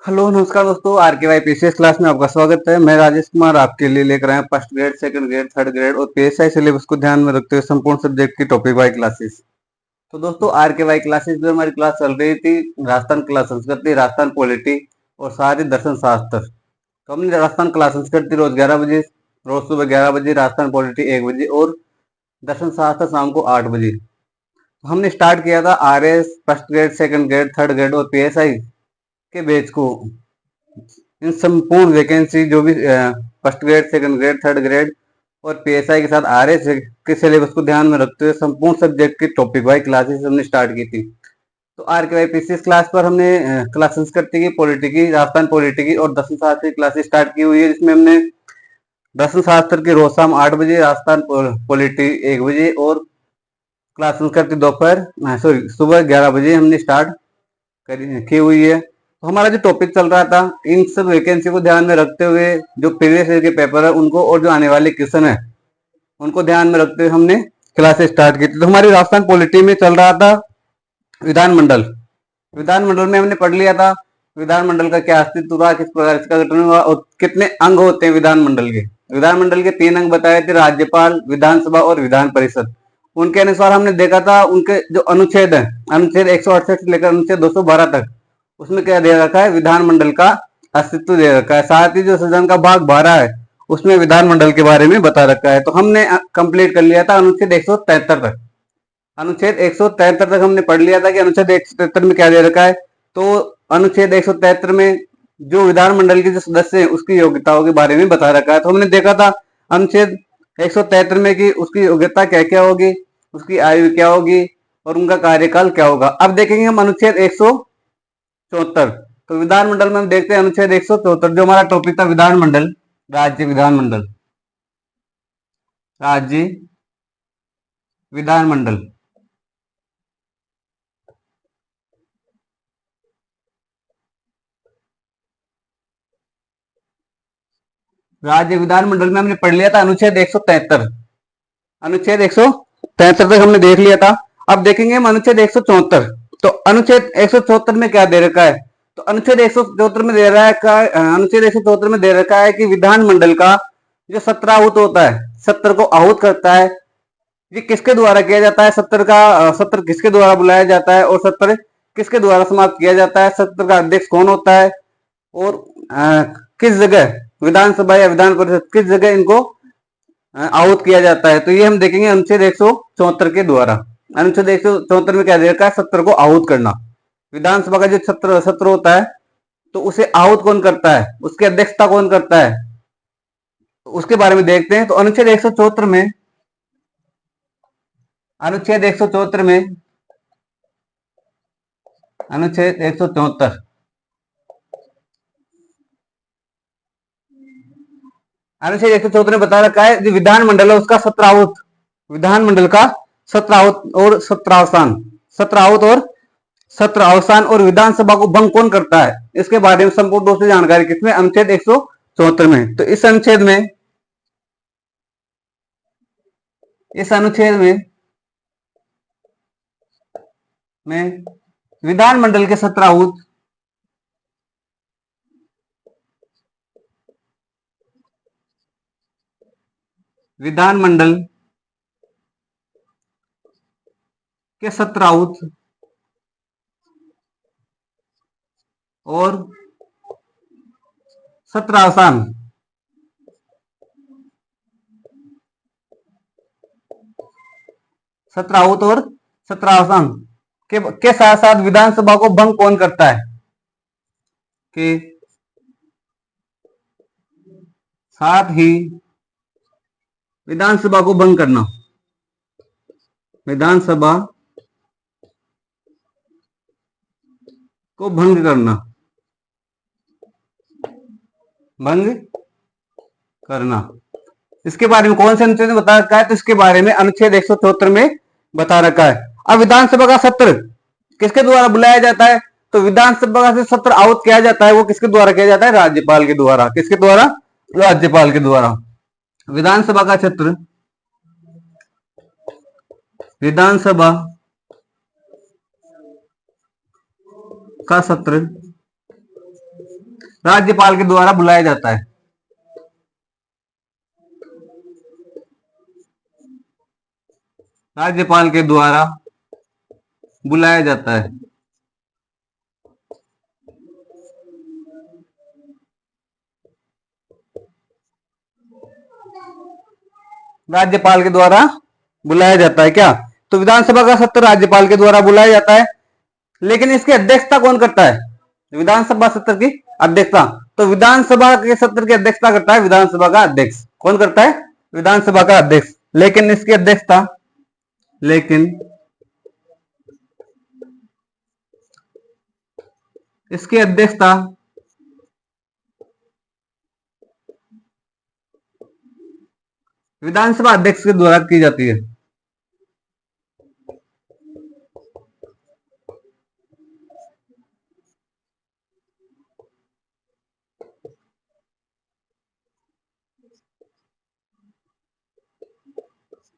Hello नमस्कार दोस्तों, are के वाई पीसीएस क्लास में आपका स्वागत है। मैं राजेश कुमार आपके लिए लेकर आया first grade, second grade, third grade और पीएसआई सिलेबस को ध्यान में रखते हुए संपूर्ण सब्जेक्ट की टॉपिक वाई क्लासेस। तो दोस्तों, आर के वाई क्लासेस में हमारी क्लास चल रही थी राजस्थान क्लास संस्कृति, राजस्थान पॉलिटी और साथ ही दर्शन शास्त्र। तो हमने राजस्थान क्लास संस्कृति रोज 11 बजे, रोज सुबह 11 बजे, राजस्थान पॉलिटी 1 बजे और दर्शन शास्त्र शाम को 8 बजे। तो हमने स्टार्ट किया था R S first grade, second grade, third grade और पीएसआई के बैच को। इन संपूर्ण वैकेंसी जो भी first grade, second grade, third grade और पीएसआई के साथ आर एस के सिलेबस को ध्यान में रखते हुए संपूर्ण सब्जेक्ट की टॉपिक वाइज क्लासेस हमने स्टार्ट की थी। तो आर के वाई पीसीएस क्लास पर हमने क्लास संस्कृति की, पॉलिटी की, राजस्थान पॉलिटी की और दर्शन शास्त्र की क्लासेस स्टार्ट की हुई है, जिसमें हमने दर्शन शास्त्र की रोज शाम 8 बजे, राजस्थान पॉलिटी 1 बजे और क्लास संस्कृति दोपहर सॉरी सुबह 11 बजे हमने स्टार्ट की हुई है। तो हमारा जो टॉपिक चल रहा था, इन सब वैकेंसी को ध्यान में रखते हुए जो प्रीवियस ईयर के पेपर है उनको और जो आने वाले क्वेश्चन है उनको ध्यान में रखते हुए हमने क्लासेस स्टार्ट की थी। तो हमारी राजस्थान पॉलिटी में चल रहा था विधानमंडल। विधानमंडल में हमने पढ़ लिया था विधानमंडल का क्या अस्तित्व हुआ, किस प्रकार इसका गठन हुआ और कितने अंग होते हैं विधानमंडल के। विधानमंडल के 3 अंग बताए थे, राज्यपाल, विधानसभा और विधान परिषद। उनके अनुसार हमने देखा था उनके जो अनुच्छेद है, अनुच्छेद 168 से लेकर अनुच्छेद 212 तक, उसमें क्या दे रखा है, विधानमंडल का अस्तित्व दे रखा है। साथ ही जो सदन का भाग 12 है उसमें विधानमंडल के बारे में बता रखा है। तो हमने कंप्लीट कर लिया था अनुच्छेद 173 तक। अनुच्छेद 173 तक हमने पढ़ लिया था कि अनुच्छेद 173 में क्या दे रखा है। तो अनुच्छेद 173 में जो विधानमंडल के जो सदस्य हैं उसकी योग्यताओं के बारे में बता रखा है। तो हमने देखा था अनुच्छेद 173 में कि उसकी योग्यता क्या क्या होगी, उसकी आयु क्या होगी और उनका कार्यकाल क्या होगा। अब देखेंगे हम अनुच्छेद 174। तो विधानमंडल में हम देखते हैं अनुच्छेद 174, जो हमारा टॉपिक था विधानमंडल, राज्य विधानमंडल, राज्य विधानमंडल। राज्य विधानमंडल में हमने पढ़ लिया था अनुच्छेद 173। अनुच्छेद 173 तक हमने देख लिया था। अब देखेंगे हम अनुच्छेद 174। तो अनुच्छेद 174 में क्या दे रखा है। तो अनुच्छेद 174 में दे रहा है अनुच्छेद 174 में दे रखा है कि विधानमंडल का जो सत्र आहूत होता है, सत्र को आहूत करता है, ये किसके द्वारा किया जाता है, सत्र का सत्र किसके द्वारा बुलाया जाता है और सत्र किसके द्वारा समाप्त किया जाता है, सत्र का अध्यक्ष कौन होता है और किस जगह विधानसभा या विधान परिषद किस जगह इनको आहूत किया जाता है। तो ये हम देखेंगे अनुच्छेद 174 के द्वारा। अनुच्छेद 174 में क्या दे रखा है, सत्र को आहूत करना। विधानसभा का जो सत्र सत्र होता है तो उसे आहूत कौन करता है, उसकी अध्यक्षता कौन करता है, तो उसके बारे में देखते हैं। तो अनुच्छेद 174 में, अनुच्छेद 174 में, अनुच्छेद 174, अनुच्छेद 174 में बता रखा है जो विधानमंडल है उसका सत्राहुत, विधानमंडल का सत्राहुत और सत्रावसान, सत्राहुत और सत्र अवसान और विधानसभा को भंग कौन करता है, इसके बारे में संपूर्ण रूप से जानकारी किसमें, अनुच्छेद 174 में। तो इस अनुच्छेद में, इस अनुच्छेद में विधानमंडल के सत्राहुत, विधानमंडल के सत्राहुत और सत्रावसान, सत्राहुत और सत्रावसान के साथ साथ विधानसभा को भंग कौन करता है, के साथ ही विधानसभा को भंग करना, विधानसभा को भंग करना, भंग करना, इसके बारे में कौन से अनुच्छेद में बता रखा है। तो इसके बारे में अनुच्छेद 174 में बता रखा है। अब विधानसभा का सत्र किसके द्वारा बुलाया जाता है। तो विधानसभा का सत्र आहूत किया जाता है वो किसके द्वारा किया जाता है, राज्यपाल के द्वारा। किसके द्वारा, राज्यपाल के द्वारा। विधानसभा का सत्र, विधानसभा का सत्र राज्यपाल के द्वारा बुलाया जाता है। राज्यपाल के द्वारा बुलाया जाता है। राज्यपाल के द्वारा बुलाया जाता है क्या? तो विधानसभा का सत्र राज्यपाल के द्वारा बुलाया जाता है, लेकिन इसकी अध्यक्षता कौन करता है? विधानसभा सत्र की अध्यक्षता तो विधानसभा के सत्र की अध्यक्षता करता है विधानसभा का अध्यक्ष। कौन करता है? विधानसभा का अध्यक्ष। लेकिन इसकी अध्यक्षता इसकी अध्यक्षता विधानसभा अध्यक्ष के द्वारा की जाती है।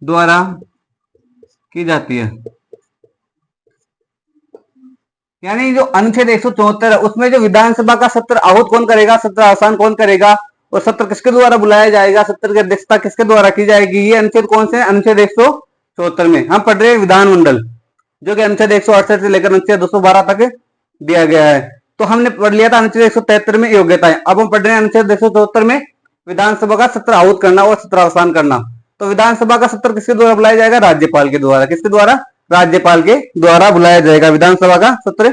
द्वारा की जाती है। यानी जो अनुच्छेद 174 है उसमें जो विधानसभा का सत्र आहूत कौन करेगा, सत्र आसान कौन करेगा, और सत्र किसके द्वारा बुलाया जाएगा, सत्र की अध्यक्षता किसके द्वारा की जाएगी, ये अनुच्छेद कौन से? अनुच्छेद 174 में हम पढ़ रहे हैं विधानमंडल, जो कि अनुच्छेद 168 से लेकर अनुच्छेद 212 तक दिया गया है। तो हमने पढ़ लिया था अनुच्छेद 173 में योग्यताएं। अब हम पढ़ रहे हैं अनुच्छेद 174 में विधानसभा का सत्र आहूत करना और सत्र अवसान करना। तो विधानसभा का सत्र किसके द्वारा बुलाया जाएगा? राज्यपाल के द्वारा। किसके द्वारा? राज्यपाल के द्वारा बुलाया जाएगा। विधानसभा का सत्र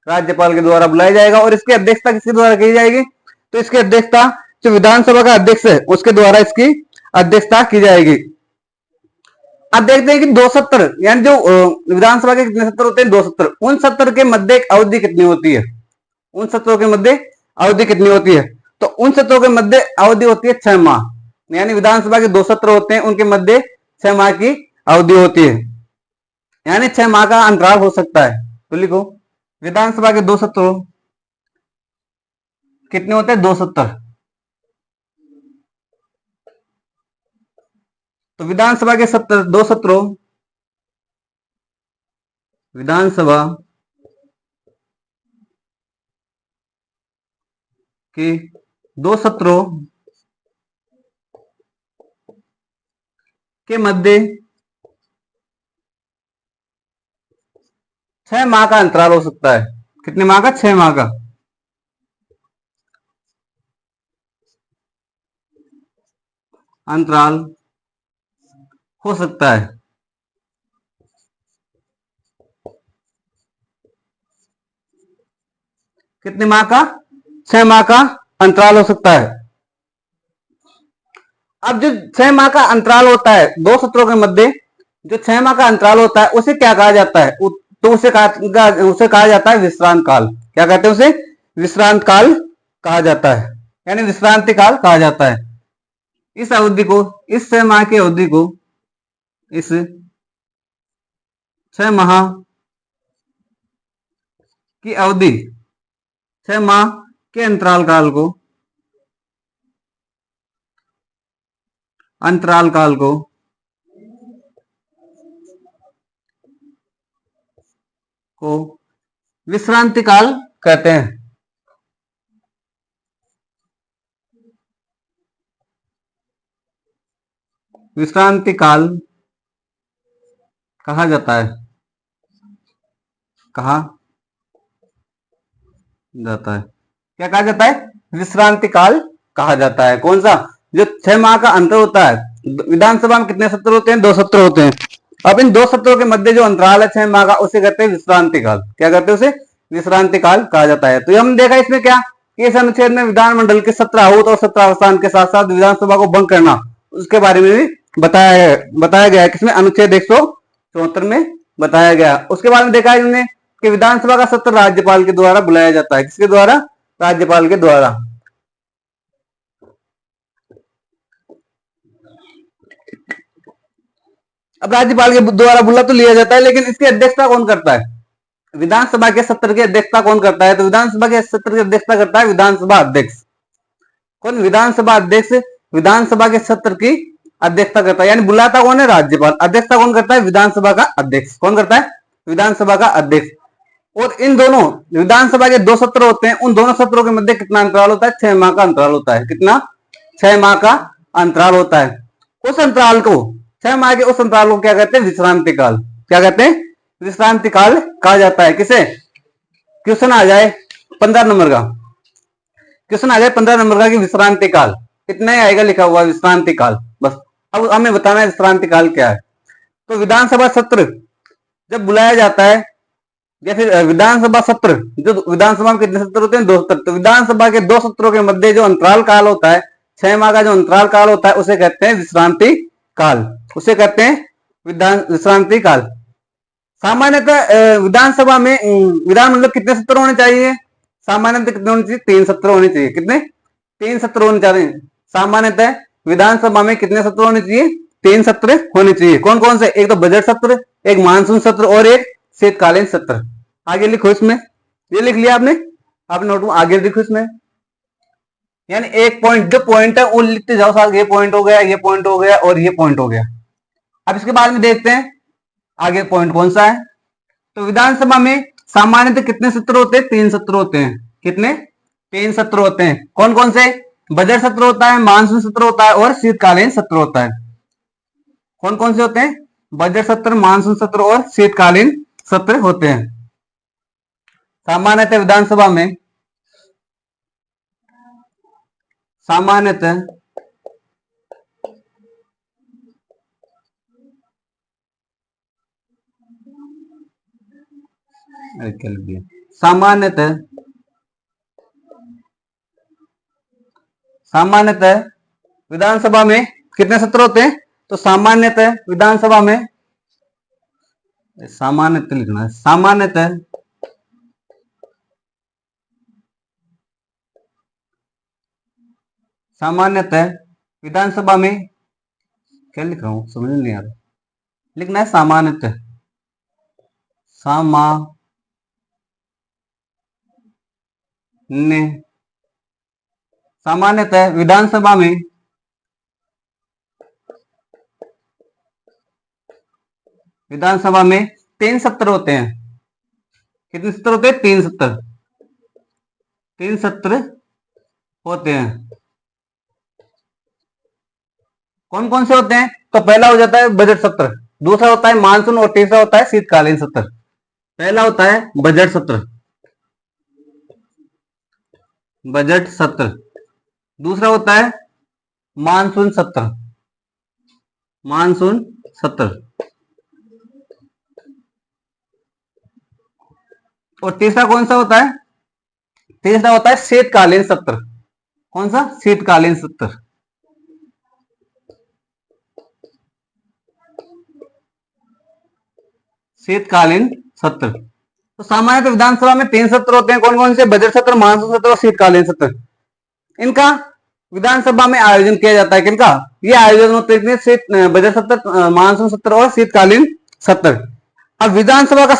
राज्यपाल के द्वारा बुलाया जाएगा। और इसकी अध्यक्षता किसके द्वारा की जाएगी? तो इसकी अध्यक्षता जो विधानसभा का अध्यक्ष है उसके द्वारा इसकी अध्यक्षता की जाएगी। अब देखते हैं कि दो सत्र, यानी जो विधानसभा के कितने सत्र होते हैं? दो सत्र। उन सत्र के मध्य अवधि कितनी होती है? उन सत्रों के मध्य अवधि कितनी होती है? तो उन सत्रों के मध्य अवधि होती है 6 माह। यानी विधानसभा के दो सत्र होते हैं, उनके मध्य 6 माह की अवधि होती है, यानी 6 माह का अंतराल हो सकता है। तो लिखो विधानसभा के दो सत्र कितने होते हैं? दो सत्र। तो विधानसभा के सत्र दो सत्रों, विधानसभा के दो सत्रों के मध्य 6 माह का अंतराल हो सकता है। कितने माह का? 6 माह का अंतराल हो सकता है। कितने माह का? 6 माह का अंतराल हो सकता है। अब जो 6 माह का अंतराल होता है दो सत्रों के मध्य, जो 6 माह का अंतराल होता है उसे क्या कहा जाता है? तो उसे कहा जाता है विश्रांत काल। क्या कहते हैं उसे? विश्रांत काल कहा जाता है, यानी विश्रांति काल कहा जाता है। इस अवधि को, इस 6 माह की अवधि को, इस 6 माह की अवधि, 6 माह के अंतराल काल को, अंतराल काल को विश्रांति काल कहते हैं। विश्रांति काल कहा जाता है, कहा जाता है। क्या कहा जाता है? विश्रांति काल कहा जाता है। कौन सा? जो 6 माह का अंतर होता है। विधानसभा में कितने सत्र होते हैं? दो सत्र होते हैं। अब इन दो सत्रों के मध्य जो अंतराल है 6 माह का, उसे कहते हैं विश्रांति काल। क्या कहते हैं उसे? विश्रांति काल कहा जाता है। तो हम देखा इसमें क्या, इस अनुच्छेद में विधानमंडल के सत्र आहूत और सत्र अवसान के साथ साथ विधानसभा को भंग करना, उसके बारे में भी बताया गया है। किसमें? अनुच्छेद 174 में बताया गया। उसके बाद में देखा है हमने कि विधानसभा का सत्र राज्यपाल के द्वारा बुलाया जाता है। किसके द्वारा? राज्यपाल के द्वारा। अब राज्यपाल के द्वारा बुला तो लिया जाता है, लेकिन इसकी अध्यक्षता कौन करता है? विधानसभा के सत्र की अध्यक्षता कौन करता है? तो विधानसभा के सत्र की अध्यक्षता करता है विधानसभा अध्यक्ष। कौन? विधानसभा अध्यक्ष विधानसभा के सत्र की अध्यक्षता करता है, यानी बुलाता कौन है? राज्यपाल। अध्यक्षता कौन करता है? विधानसभा का अध्यक्ष। कौन करता है? विधानसभा का अध्यक्ष। और इन दोनों विधानसभा के 2 सत्र होते हैं, उन दोनों सत्रों के मध्य कितना अंतराल होता है? 6 माह का अंतराल होता है। कितना? 6 माह का अंतराल होता है। उस अंतराल को, 6 माह के उस अंतराल को क्या कहते हैं? विश्रांति काल। क्या कहते हैं? विश्रांति काल कहा जाता है। किसे? क्वेश्चन आ जाए 15 नंबर का, क्वेश्चन आ जाए 15 नंबर का कि विश्रांति काल, इतना ही आएगा लिखा हुआ विश्रांति काल, बस। अब हमें बताना है विश्रांति काल क्या है। तो विधानसभा सत्र जब बुलाया जाता है, या फिर विधानसभा सत्र, जो विधानसभा में कितने सत्र होते हैं? 2 सत्र। तो विधानसभा के 2 सत्रों के मध्य जो अंतराल काल होता है, 6 माह का जो अंतराल काल होता है, उसे कहते हैं विश्रांति काल। उसे कहते हैं विश्रांति काल। सामान्यतः विधानसभा में विधानमंडल कितने सत्र होने चाहिए? सामान्यतः कितने होने चाहिए? 3 सत्र होने चाहिए। कितने? 3 सत्र होने चाहिए। सामान्यतः विधानसभा में कितने सत्र होने चाहिए? 3 सत्र होने चाहिए। कौन कौन से? एक तो बजट सत्र, एक मानसून सत्र और एक शीतकालीन सत्र। आगे लिखो इसमें, ये लिख लिया आपने, आपने नोटबुक आगे लिखो इसमें, यानी एक पॉइंट, जो पॉइंट है वो लिखते जाओ साथ। ये पॉइंट हो गया, ये पॉइंट हो गया और ये पॉइंट हो गया। अब इसके बाद में देखते हैं आगे पॉइंट कौन सा है। तो विधानसभा में सामान्यतः कितने सत्र होते हैं? 3 सत्र होते हैं। कितने? 3 सत्र होते हैं। कौन कौन से? बजट सत्र होता है, मानसून सत्र होता है और शीतकालीन सत्र होता है। कौन कौन से होते हैं? बजट सत्र, मानसून सत्र और शीतकालीन सत्र होते हैं। सामान्यतः विधानसभा में, सामान्यतः सामान्यतः सामान्यतः विधानसभा में कितने सत्र होते हैं? तो सामान्यतः विधानसभा में, सामान्यतः लिखना है, सामान्यतः सामान्यतः विधानसभा में, क्या लिख रहा हूं समझ नहीं आ रहा, लिखना है सामान्यतः, सामान्यतः विधानसभा में विधानसभा में 3 सत्र होते हैं। कितने सत्र होते हैं? 3 सत्र। 3 सत्र होते हैं। कौन कौन से होते हैं? तो पहला हो जाता है बजट सत्र, दूसरा होता है मानसून और तीसरा होता है शीतकालीन सत्र। पहला होता है बजट सत्र, बजट सत्र। दूसरा होता है मानसून सत्र, मानसून सत्र। और तीसरा कौन सा होता है? तीसरा होता है शीतकालीन सत्र। कौन सा? शीतकालीन सत्र। शीतकालीन सत्र। तो सामान्यतः विधानसभा में 3 सत्र होते हैं। कौन कौन से? बजट सत्र, मानसून सत्र और शीतकालीन सत्र। इनका विधानसभा में आयोजन किया जाता है। किनका? ये आयोजन होते हैं बजट सत्र, मानसून सत्र और शीतकालीन सत्र। अब विधानसभा का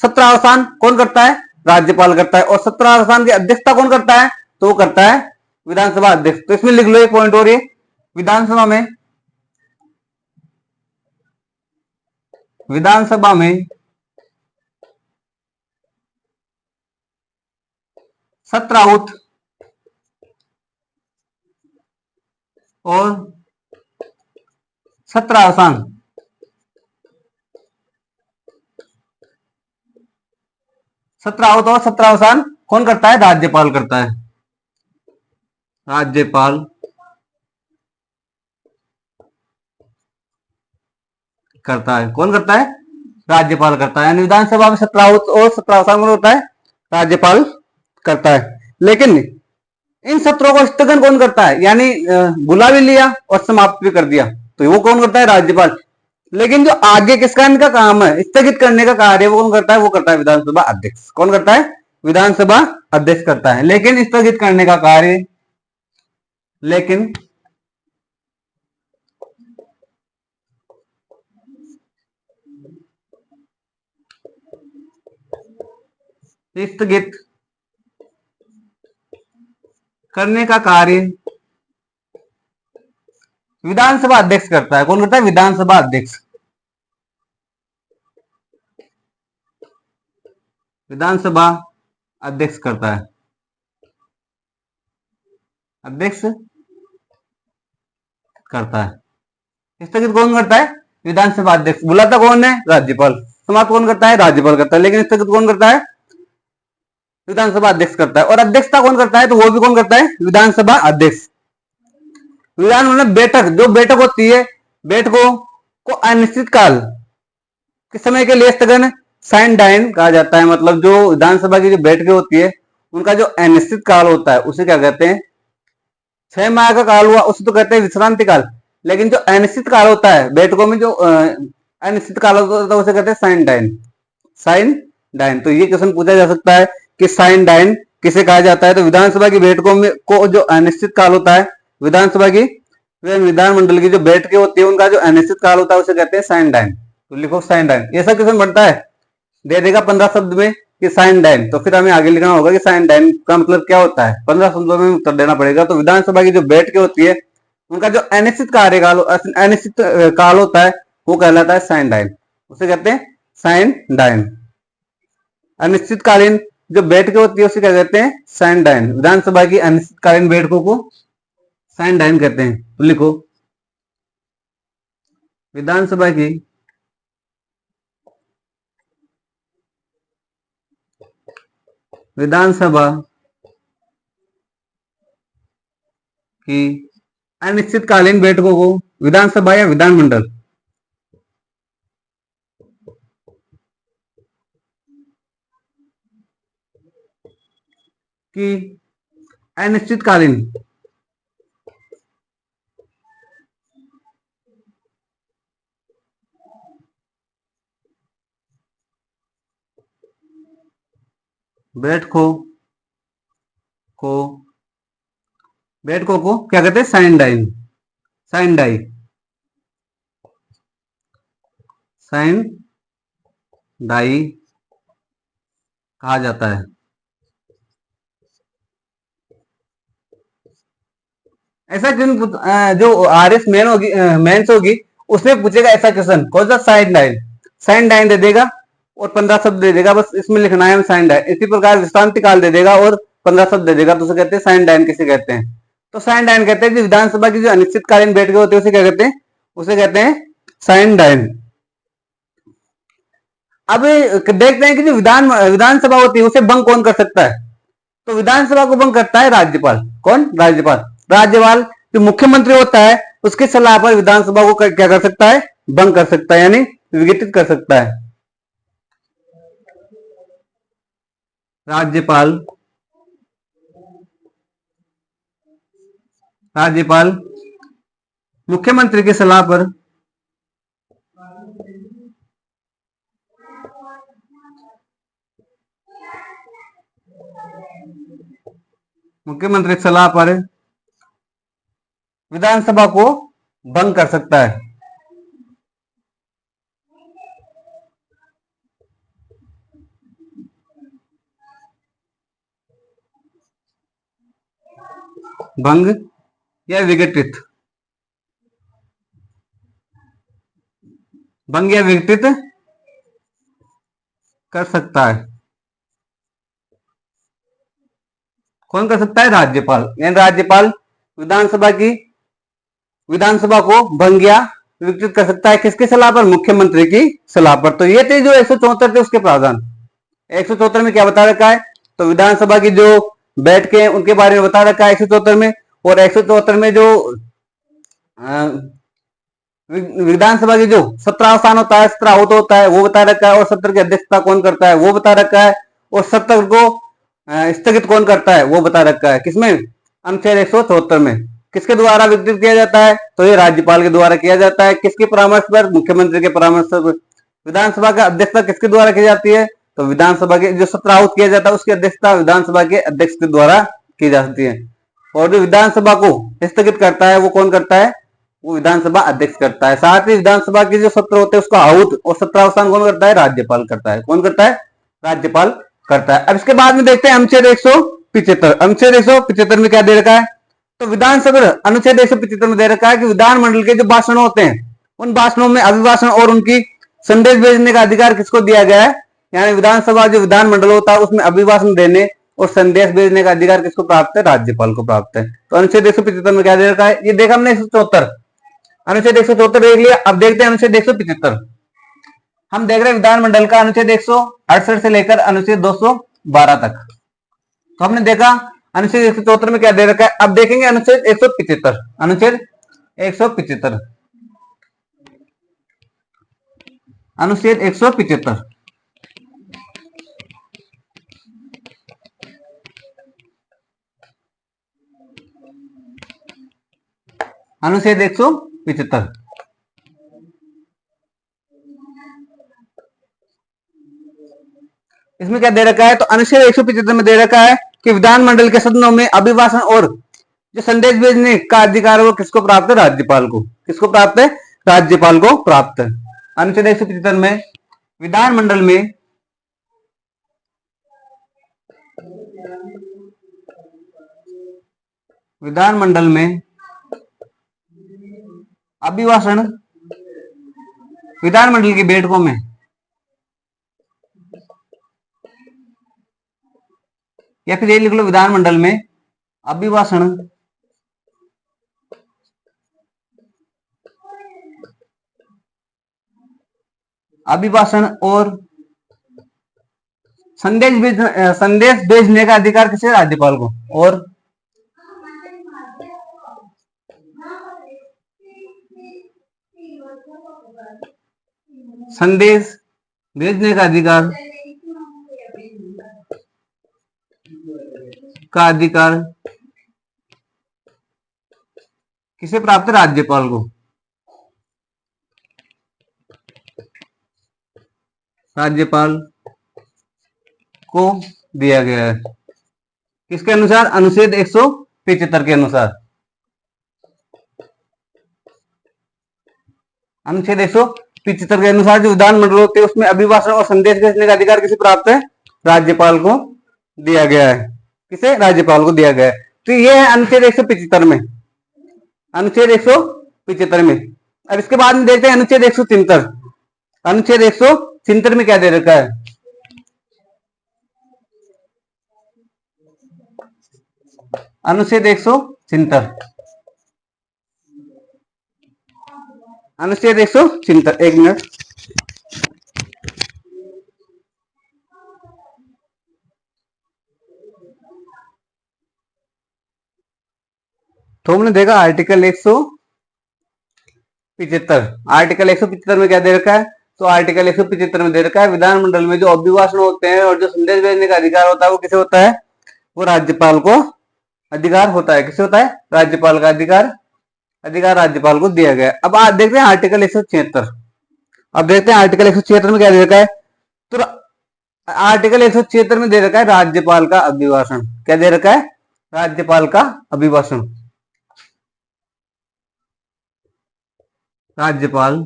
सत्रावसान कौन करता है? राज्यपाल करता है। और सत्रावसान की अध्यक्षता कौन करता है? तो वो करता है विधानसभा अध्यक्ष। तो इसमें लिख लो एक पॉइंट और, ये विधानसभा में, विधानसभा में सत्रावत और सत्रावसान, सत्रावत और सत्रावसान कौन करता है? राज्यपाल करता है। राज्यपाल करता है। कौन करता है? राज्यपाल करता है। यानी विधानसभा में सत्रावत और सत्रावसान कौन होता है? राज्यपाल करता है। लेकिन इन सत्रों को स्थगन कौन करता है? यानी बुला भी लिया और समाप्त भी कर दिया, तो वो कौन करता है? राज्यपाल। लेकिन जो आगे किसका इनका काम है, स्थगित करने का कार्य, वो कौन करता है? वो करता है विधानसभा अध्यक्ष। कौन करता है? विधानसभा अध्यक्ष करता है। लेकिन स्थगित करने का कार्य, लेकिन स्थगित करने का कार्य विधानसभा अध्यक्ष करता है। कौन करता है? विधानसभा अध्यक्ष। विधानसभा अध्यक्ष करता है। अध्यक्ष करता है। स्थगित कौन करता है? विधानसभा अध्यक्ष। बुलाता कौन है? राज्यपाल। समाप्त कौन करता है? राज्यपाल करता है। लेकिन स्थगित कौन करता है? विधानसभा अध्यक्ष करता है। और अध्यक्षता कौन करता है? तो वो भी कौन करता है? विधानसभा अध्यक्ष। विधान मतलब बैठक, जो बैठक होती है, बैठकों को अनिश्चित काल किस समय के लिए स्थगन साइन डाइन कहा जाता है। मतलब जो विधानसभा की जो बैठकें होती है उनका जो अनिश्चित काल होता है उसे क्या कहते हैं? 6 माह का काल हुआ उसे तो कहते हैं विश्रांति काल। लेकिन जो अनिश्चित काल होता है बैठकों में, जो अनिश्चित काल होता है उसे कहते हैं साइन डाइन। Sine dine. तो ये क्वेश्चन पूछा जा सकता है कि साइन डाइन किसे कहा जाता है? तो विधानसभा की बैठकों में को जो अनिश्चित काल होता है, विधानसभा की विधानमंडल की जो बैठकें होती है उनका जो अनिश्चित काल होता है उसे कहते हैं साइन डाइन। तो लिखो साइन डाइन। ये सब क्वेश्चन बनता है, दे देगा 15 शब्द में कि साइन डाइन, तो फिर हमें आगे लिखना होगा कि साइन डाइन का मतलब क्या होता है। 15 शब्दों में उत्तर देना पड़ेगा। तो विधानसभा की जो बैठकें होती है उनका जो अनिश्चित कार्यकाल, अनिश्चित काल होता है वो कहलाता है साइन डाइन। उसे कहते हैं साइन डाइन। अनिश्चितकालीन जो बैठकें होती है उसे क्या कहते हैं? Sine dine. विधानसभा की अनिश्चितकालीन बैठकों को साइन डाइन कहते हैं। तो लिखो विधानसभा की अनिश्चितकालीन बैठकों को विधानसभा या विधानमंडल की अनिश्चितकालीन बैठकों को क्या कहते हैं? Sine die. Sine die. Sine die कहा जाता है। ऐसा क्वेश्चन जो आरएस मेन होगी, मेंस होगी, उसमें पूछेगा ऐसा क्वेश्चन, कौन सा? Sine die. साइन डाइन दे देगा और 15 शब्द दे देगा, बस इसमें लिखना है हम साइन डाइन। इसी प्रकार विश्रांति काल दे देगा और 15 शब्द दे देगा, तो उसे कहते हैं साइन डाइन। किसे कहते हैं? तो साइन डाइन कहते हैं विधानसभा की जो अनिश्चितकालीन बैठकें होती है उसे क्या कहते हैं? उसे कहते हैं साइन डाइन। अब देखते हैं कि जो विधानसभा होती है उसे भंग कौन कर सकता है? तो विधानसभा को भंग करता है राज्यपाल। कौन? राज्यपाल। राज्यपाल जो मुख्यमंत्री होता है उसकी सलाह पर विधानसभा को क्या कर सकता है? भंग कर सकता है, यानी विघटित कर सकता है। राज्यपाल मुख्यमंत्री की सलाह पर विधानसभा को भंग कर सकता है। भंग या विघटित, भंग या विघटित कर सकता है। कौन कर सकता है? राज्यपाल। यानी राज्यपाल विधानसभा को भंग या विघटित कर सकता है। किसकी सलाह पर? मुख्यमंत्री की सलाह पर। तो ये थे जो 174 थे उसके प्रावधान। 174 में क्या बता रखा है? तो विधानसभा की जो बैठकें उनके बारे में बता रखा है 174 में। और 174 में जो विधानसभा की जो 17 स्थान होता है, 17 आहुत होता है, वो बता रखा है। और सत्र की अध्यक्षता कौन करता है वो बता रखा है। और सत्र को स्थगित कौन करता है वो बता रखा है। किसमें? अनुच्छेद 174 में। किसके द्वारा विघटित किया जाता है? तो ये राज्यपाल के द्वारा किया जाता है। किसके परामर्श पर? मुख्यमंत्री के परामर्श पर। विधानसभा का अध्यक्षता किसके द्वारा की जाती है? तो विधानसभा के जो 17 आहुत किया जाता है उसकी अध्यक्षता विधानसभा के अध्यक्ष के द्वारा की जाती है। और जो विधानसभा को स्थगित करता है वो कौन करता है? वो विधानसभा अध्यक्ष करता है। साथ ही विधानसभा के जो सत्र होते हैं उसका आहुत और सत्रावसान कौन करता है? राज्यपाल करता है। कौन करता है? राज्यपाल करता है। अब इसके बाद में देखते हैं अनुच्छेद 175। अनुच्छेद 175 में क्या दे रखा है? तो विधानसभा अनुच्छेद 175 में दे रखा है कि विधानमंडल के जो भाषण होते हैं उन भाषणों में अभिभाषण और उनकी संदेश भेजने का अधिकार किसको दिया गया है? यानी विधानसभा जो विधानमंडल होता है उसमें अभिभाषण देने और संदेश भेजने का अधिकार किसको प्राप्त है? राज्यपाल को प्राप्त है। तो अनुच्छेद 175 में क्या दे रखा है? ये देखा हमने 174, अनुच्छेद 174 देख लिया। अब देखते हैं अनुच्छेद 175। हम देख रहे हैं विधानमंडल का अनुच्छेद 168 से लेकर अनुच्छेद 212 तक। तो हमने देखा अनुच्छेद 174 में क्या दे रखा है। अब देखेंगे अनुच्छेद 175। अनुच्छेद 175, अनुच्छेद 175, अनुच्छेद 175। इसमें क्या दे रखा है? तो अनुच्छेद 175 में दे रखा है कि विधानमंडल के सदनों में अभिभाषण और जो संदेश भेजने का अधिकार है वो किसको प्राप्त है? राज्यपाल को। किसको प्राप्त है? राज्यपाल को प्राप्त है। अनुच्छेद 175 में विधानमंडल में अभिभाषण विधानमंडल की बैठकों में या फिर ये लिख लो विधानमंडल में अभिभाषण और संदेश भेजने का अधिकार किसे? राज्यपाल को। और संदेश भेजने का अधिकार किसे प्राप्त है? राज्यपाल को। राज्यपाल को दिया गया है। किसके अनुसार? अनुच्छेद 175 के अनुसार। अनुच्छेद 175 के अनुसार जो विधानमंडल होते हैं उसमें अभिभाषण और संदेश भेजने का अधिकार किसे प्राप्त है? राज्यपाल को दिया गया है। किसे? राज्यपाल को दिया गया है। तो ये है अनुच्छेद 175 में। अनुच्छेद 175 में। अब इसके बाद में देखते हैं अनुच्छेद 173। अनुच्छेद 173 में क्या दे रखा है? अनुच्छेद 173, अनुच्छेद 173, एक मिनट। तो हमने देखा आर्टिकल 175। आर्टिकल 175 में क्या दे रखा है? तो आर्टिकल 175 में दे रखा है विधानमंडल में जो अभिभाषण होते हैं और जो संदेश भेजने का अधिकार होता है वो किसे होता है? वो राज्यपाल को अधिकार होता है। किसे होता है? राज्यपाल का अधिकार राज्यपाल को दिया गया। अब आज देखते हैं आर्टिकल 176। अब देखते हैं आर्टिकल 176 में क्या दे रखा है। तो आर्टिकल 176 में दे रखा है राज्यपाल का अभिभाषण। क्या दे रखा है? राज्यपाल का अभिभाषण। राज्यपाल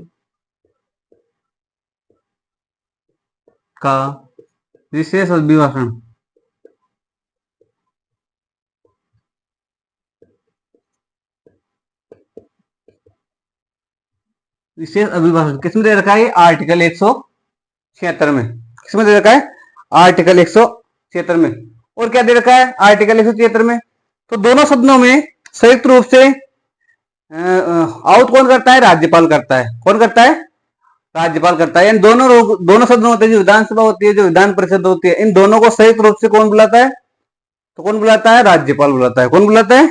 का विशेष अभिभाषण। विशेष अभिभाषण किसमें दे रखा है? आर्टिकल 176 में। किसमें दे रखा है? आर्टिकल 176 में। और क्या दे रखा है आर्टिकल 176 में? तो दोनों सदनों में संयुक्त रूप से आउट कौन करता है? राज्यपाल करता है। कौन करता है? राज्यपाल करता है। इन दोनों सदन होते हैं, जो विधानसभा होती है, जो विधान परिषद होती है, इन दोनों को संयुक्त रूप से कौन बुलाता है? तो कौन बुलाता है? राज्यपाल बुलाता है। कौन बुलाता है?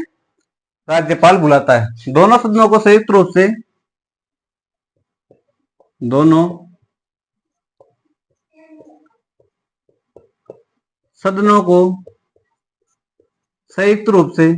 राज्यपाल बुलाता है। दोनों सदनों को संयुक्त रूप से, दोनों सदनों को संयुक्त रूप से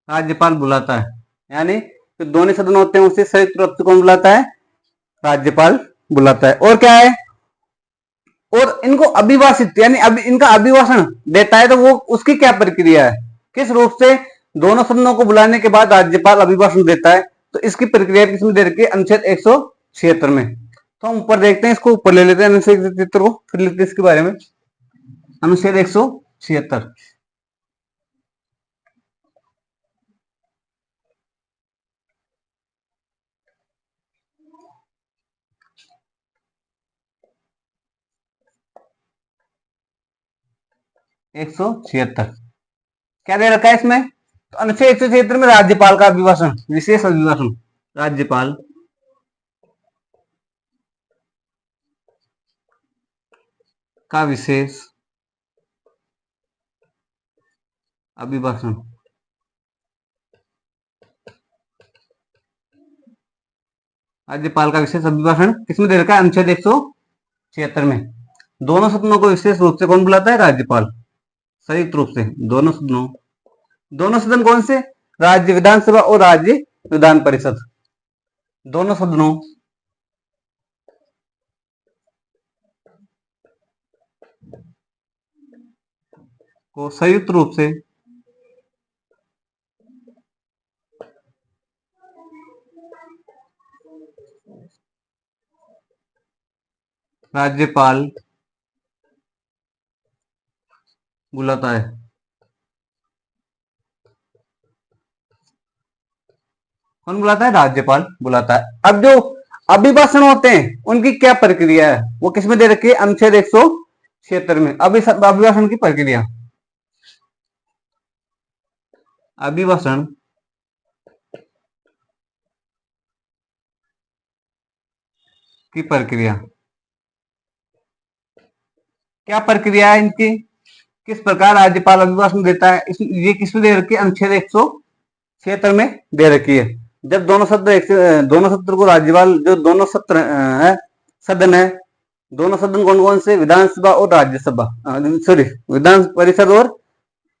राज्यपाल बुलाता है। यानी जो दोनों सदन होते हैं उसे संयुक्त रूप से कौन बुलाता है? राज्यपाल बुलाता है। और क्या है? और इनको अभिभाषित यानी इनका अभिभाषण देता है, तो वो उसकी क्या प्रक्रिया है? किस रूप से दोनों सदनों को बुलाने के बाद राज्यपाल अभिभाषण देता है, तो इसकी प्रक्रिया किसमें दे रखी है? अनुच्छेद 76 में। तो हम ऊपर देखते हैं, इसको ऊपर ले लेते हैं अनुच्छेद 173 को, फिर लिखते हैं इसके बारे में। अनुच्छेद 176 176 क्या दे रखा है इसमें? तो अनुच्छेद 176 में राज्यपाल का अभिभाषण, विशेष अभिभाषण, राज्यपाल का विशेष अभिभाषण। राज्यपाल का विशेष अभिभाषण किसमें दे रखा है? अनुच्छेद 176 में। दोनों सदनों को विशेष रूप से कौन बुलाता है? राज्यपाल। संयुक्त रूप से दोनों सदनों, दोनों सदन कौन से? राज्य विधानसभा और राज्य विधान परिषद, दोनों सदनों को संयुक्त रूप से राज्यपाल बुलाता है। कौन बुलाता है? राज्यपाल बुलाता है। अब जो अभिभाषण होते हैं उनकी क्या प्रक्रिया है, वो किसमें दे रखी है? अनुच्छेद 176 में। अभिभाषण की प्रक्रिया, अभिभाषण की प्रक्रिया, क्या प्रक्रिया है इनकी? किस प्रकार राज्यपाल अभिभाषण देता है? ये किसमें दे रखी है? अनुच्छेद 176 में दे रखी है। जब दोनों सत्र को राज्यपाल, जो दोनों सत्र है, सदन है, दोनों सदन कौन कौन से? विधानसभा और राज्यसभा, सॉरी, विधान परिषद और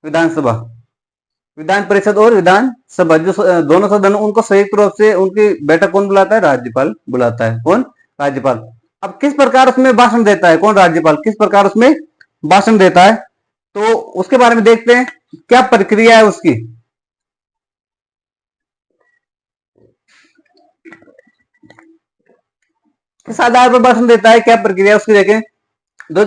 विधानसभा, विधान परिषद और विधानसभा, जो दोनों सदन, उनको संयुक्त रूप से उनकी बैठक कौन बुलाता है? राज्यपाल बुलाता है। कौन? राज्यपाल। अब किस प्रकार उसमें भाषण देता है? कौन? राज्यपाल। किस प्रकार उसमें भाषण देता है, तो उसके बारे में देखते हैं, क्या प्रक्रिया है उसकी। किस आधार पर भाषण देता है, क्या प्रक्रिया उसकी देखें।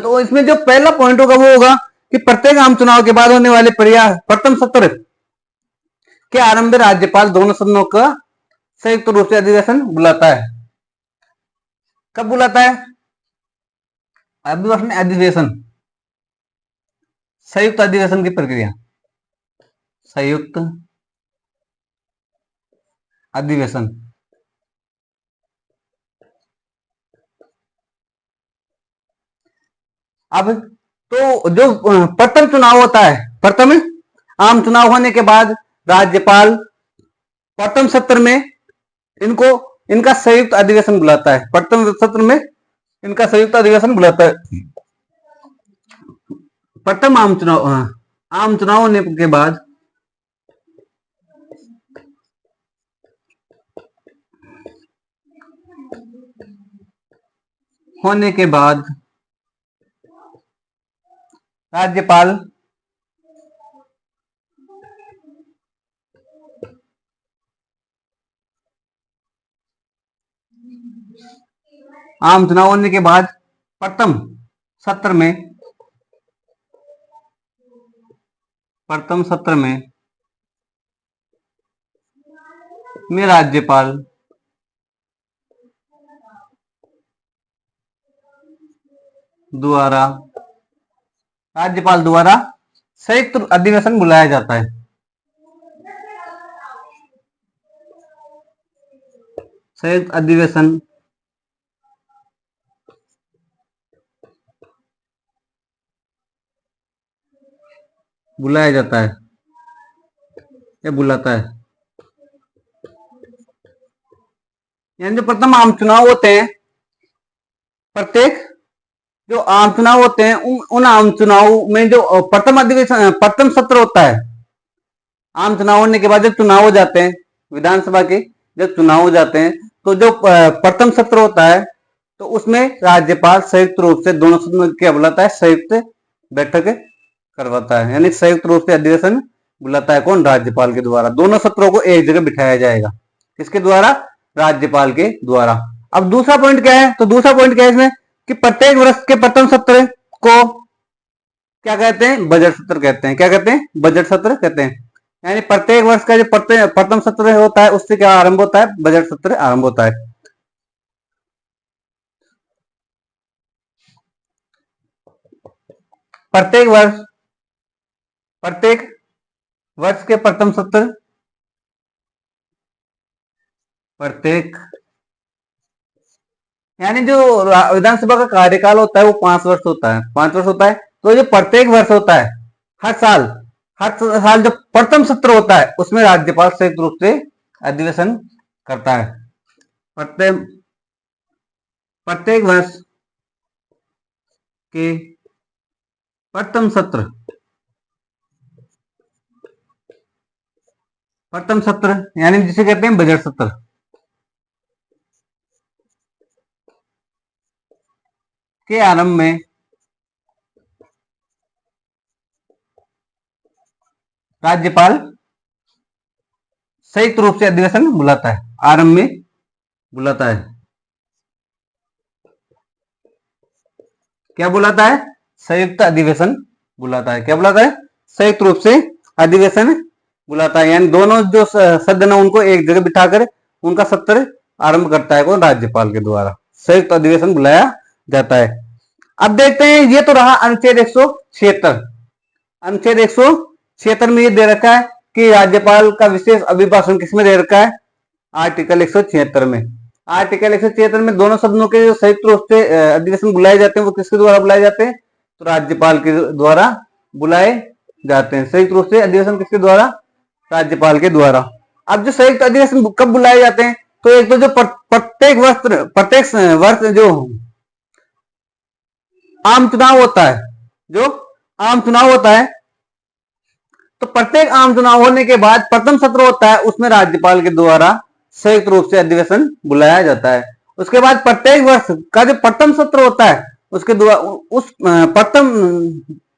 तो इसमें जो पहला पॉइंट होगा वो होगा कि प्रत्येक आम चुनाव के बाद होने वाले प्रयास प्रथम सत्र के आरंभ में राज्यपाल दोनों सदनों का संयुक्त रूप से अधिवेशन बुलाता है। कब बुलाता है? अभिभाषण, अधिवेशन, संयुक्त अधिवेशन की प्रक्रिया, संयुक्त अधिवेशन। अब तो जो प्रथम चुनाव होता है, प्रथम आम चुनाव होने के बाद राज्यपाल प्रथम सत्र में इनका संयुक्त अधिवेशन बुलाता है। प्रथम सत्र में इनका संयुक्त अधिवेशन बुलाता है। प्रथम आम चुनाव होने के बाद राज्यपाल आम चुनाव होने के बाद प्रथम सत्र में राज्यपाल द्वारा संयुक्त अधिवेशन बुलाया जाता है। संयुक्त अधिवेशन बुलाया जाता है या बुलाता है। यानी जो प्रथम आम चुनाव होते हैं, प्रत्येक जो आम चुनाव होते हैं, उन आम चुनाव में जो प्रथम सत्र होता है, आम चुनाव होने के बाद जब चुनाव हो जाते हैं, विधानसभा के जब चुनाव हो जाते हैं, तो जो प्रथम सत्र होता है, तो उसमें राज्यपाल संयुक्त रूप से दोनों सदनों क्या बुलाता है? संयुक्त बैठक करवाता है। यानी संयुक्त रूप से अधिवेशन बुलाता है। कौन? राज्यपाल के द्वारा। दोनों सत्रों को एक जगह बिठाया जाएगा। किसके द्वारा? राज्यपाल के द्वारा। अब दूसरा पॉइंट क्या है, तो दूसरा पॉइंट क्या है इसमें कि प्रत्येक वर्ष के प्रथम सत्र को क्या कहते हैं, बजट सत्र कहते हैं। क्या कहते हैं, बजट सत्र कहते हैं। यानी प्रत्येक वर्ष का जो प्रथम सत्र होता है उससे क्या आरंभ होता है, बजट सत्र आरंभ होता है। प्रत्येक वर्ष के प्रथम सत्र, प्रत्येक यानी जो विधानसभा का कार्यकाल होता है वो 5 वर्ष होता है, 5 वर्ष होता है। तो जो प्रत्येक वर्ष होता है, हर साल जो प्रथम सत्र होता है उसमें राज्यपाल संयुक्त रूप से अधिवेशन करता है। प्रत्येक वर्ष के प्रथम सत्र यानी जिसे कहते हैं बजट सत्र, के आरंभ में राज्यपाल संयुक्त रूप से अधिवेशन बुलाता है, आरंभ में बुलाता है। क्या बुलाता है, संयुक्त अधिवेशन बुलाता है। क्या बुलाता है, संयुक्त रूप से अधिवेशन बुलाता है। यानी दोनों जो सदन है उनको एक जगह बिठाकर उनका सत्र आरंभ करता है कौन, राज्यपाल के द्वारा संयुक्त अधिवेशन बुलाया जाता है। अब देखते हैं, ये तो रहा अनुच्छेद 176। अनुच्छेद 176 में ये दे रखा है कि राज्यपाल का विशेष अभिभाषण किसमें दे रखा है, आर्टिकल 176 में। आर्टिकल 176 में दोनों सदनों के जो संयुक्त रूप से अधिवेशन बुलाए जाते हैं वो किसके द्वारा बुलाए जाते हैं, तो राज्यपाल के द्वारा बुलाए जाते हैं। संयुक्त रूप से अधिवेशन किसके द्वारा, राज्यपाल के द्वारा। अब जो संयुक्त अधिवेशन कब बुलाए जाते हैं, तो एक तो जो प्रत्येक वर्ष जो आम चुनाव होता है, जो आम चुनाव होता है, तो प्रत्येक आम चुनाव होने के बाद प्रथम सत्र होता है उसमें राज्यपाल के द्वारा संयुक्त रूप से अधिवेशन बुलाया जाता है। उसके बाद प्रत्येक वर्ष का जो प्रथम सत्र होता है उसके द्वारा उस प्रथम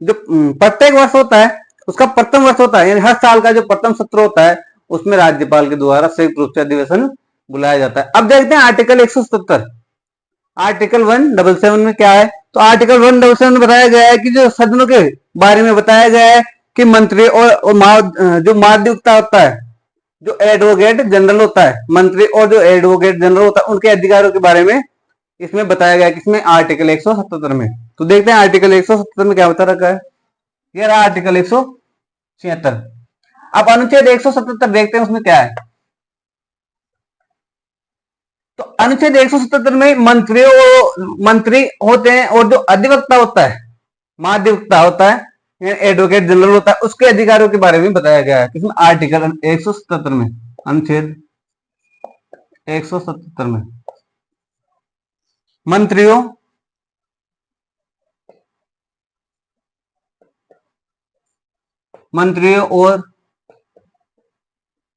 जो प्रत्येक वर्ष होता है उसका प्रथम वर्ष होता है, यानी हर साल का जो प्रथम सत्र होता है उसमें राज्यपाल के द्वारा संयुक्त रूप से अधिवेशन बुलाया जाता है। अब देखते हैं आर्टिकल 177। आर्टिकल 177 में क्या है, तो आर्टिकल 177 में बताया गया है कि जो सदनों के बारे में बताया गया है कि मंत्री और जो महाधिवक्ता होता है, जो एडवोकेट जनरल होता है, मंत्री और जो एडवोकेट जनरल होता है उनके अधिकारों के बारे में इसमें बताया गया है। किसमें, आर्टिकल 177 में। तो देखते हैं आर्टिकल 177 में क्या बता रखा है। ये रहा आर्टिकल 176। अब अनुच्छेद 177 देखते हैं उसमें क्या है। तो अनुच्छेद 177 में मंत्री होते हैं और जो अधिवक्ता होता है, महाधिवक्ता होता है, एडवोकेट जनरल होता है, उसके अधिकारों के बारे में बताया गया है। किसमें, आर्टिकल 177 में, अनुच्छेद 177 में। मंत्रियों और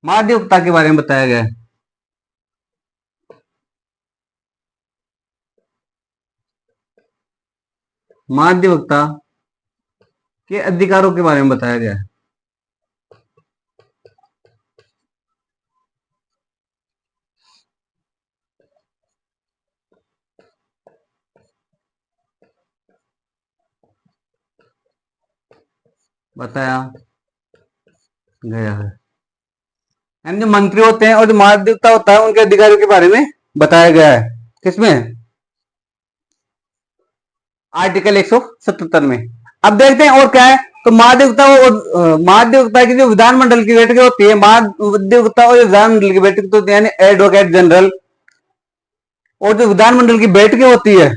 महाधिवक्ता के बारे में बताया गया है। महाधिवक्ता के अधिकारों के बारे में बताया गया है। बताया गया है। यानी जो मंत्री होते हैं और जो महाधिवक्ता होता है उनके अधिकारों के बारे में बताया गया है। किसमें, आर्टिकल 177 में। अब देखते हैं और क्या है। तो महाधिवक्ता की जो विधानमंडल की बैठकें होती है, महाधिवक्ता और विधानमंडल की बैठक होती है, यानी एडवोकेट जनरल और जो विधानमंडल की बैठकें होती है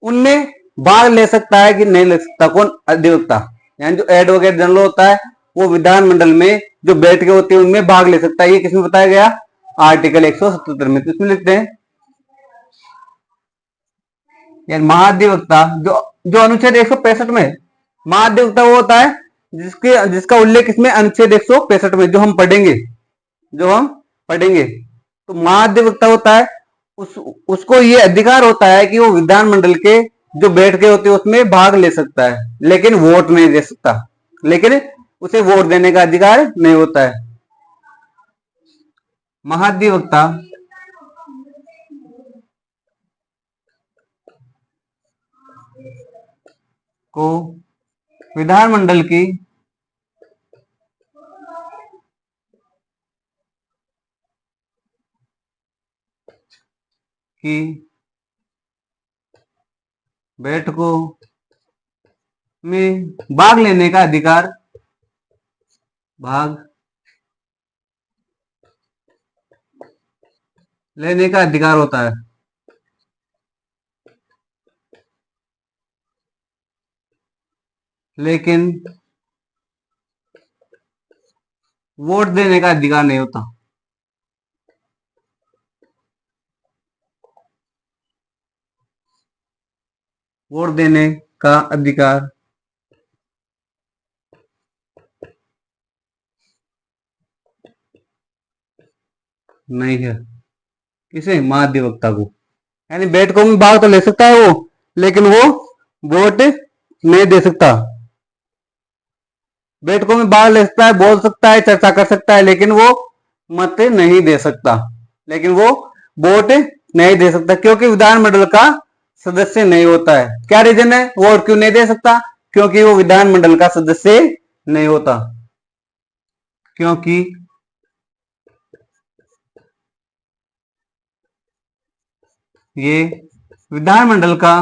उनमें भाग ले सकता है कि नहीं ले सकता कौन, अधिवक्ता। यानी जो एडवोकेट जनरल होता है वो विधानमंडल में जो बैठकें होती है उनमें भाग ले सकता है। ये किसमें बताया गया, आर्टिकल 177 में। तो इसमें लिखते हैं यानी महाधिवक्ता जो अनुच्छेद 165 में, महाधिवक्ता वो होता है जिसका उल्लेख इसमें अनुच्छेद 165 में जो हम पढ़ेंगे तो महाधिवक्ता होता है उसको ये अधिकार होता है कि वो विधानमंडल के जो बैठकें होती है उसमें भाग ले सकता है, लेकिन वोट नहीं दे सकता, लेकिन उसे वोट देने का अधिकार नहीं होता है। महाधिवक्ता को विधानमंडल की बैठकों में भाग लेने का अधिकार, भाग लेने का अधिकार होता है, लेकिन वोट देने का अधिकार नहीं होता। वोट देने का अधिकार नहीं है किसे, महाधिवक्ता को। यानी बैठकों में भाग तो ले सकता है वो, लेकिन वो वोट नहीं दे सकता। बैठकों में भाग ले सकता है, बोल सकता है, चर्चा कर सकता है, लेकिन वो मत नहीं दे सकता, लेकिन वो वोट नहीं दे सकता, क्योंकि विधानमंडल का सदस्य नहीं होता है। क्या रीजन है, वोट क्यों नहीं दे सकता? क्योंकि वो विधानमंडल का सदस्य नहीं होता, क्योंकि ये विधानमंडल का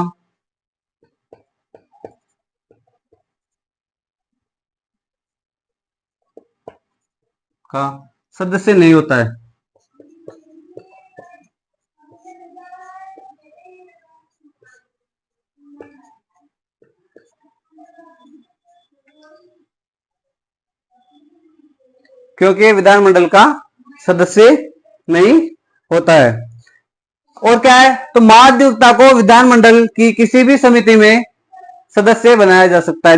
सदस्य नहीं होता है। क्योंकि विधानमंडल का सदस्य नहीं होता है। और क्या है, तो महाधिवक्ता को विधानमंडल की किसी भी समिति में सदस्य बनाया जा सकता है।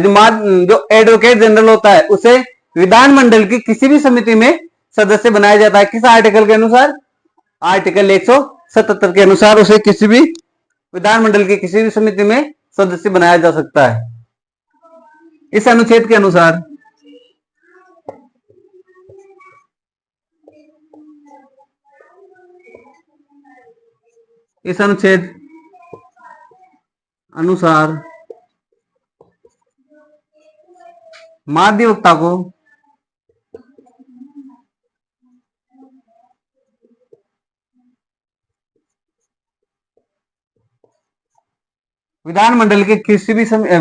जो एडवोकेट जनरल होता है उसे विधानमंडल की किसी भी समिति में सदस्य बनाया जाता है। किस आर्टिकल के अनुसार? आर्टिकल 177 के अनुसार उसे किसी भी विधानमंडल की किसी भी समिति में सदस्य बनाया जा सकता है। इस अनुच्छेद के अनुसार महाधिवक्ता को विधानमंडल की किसी भी समिति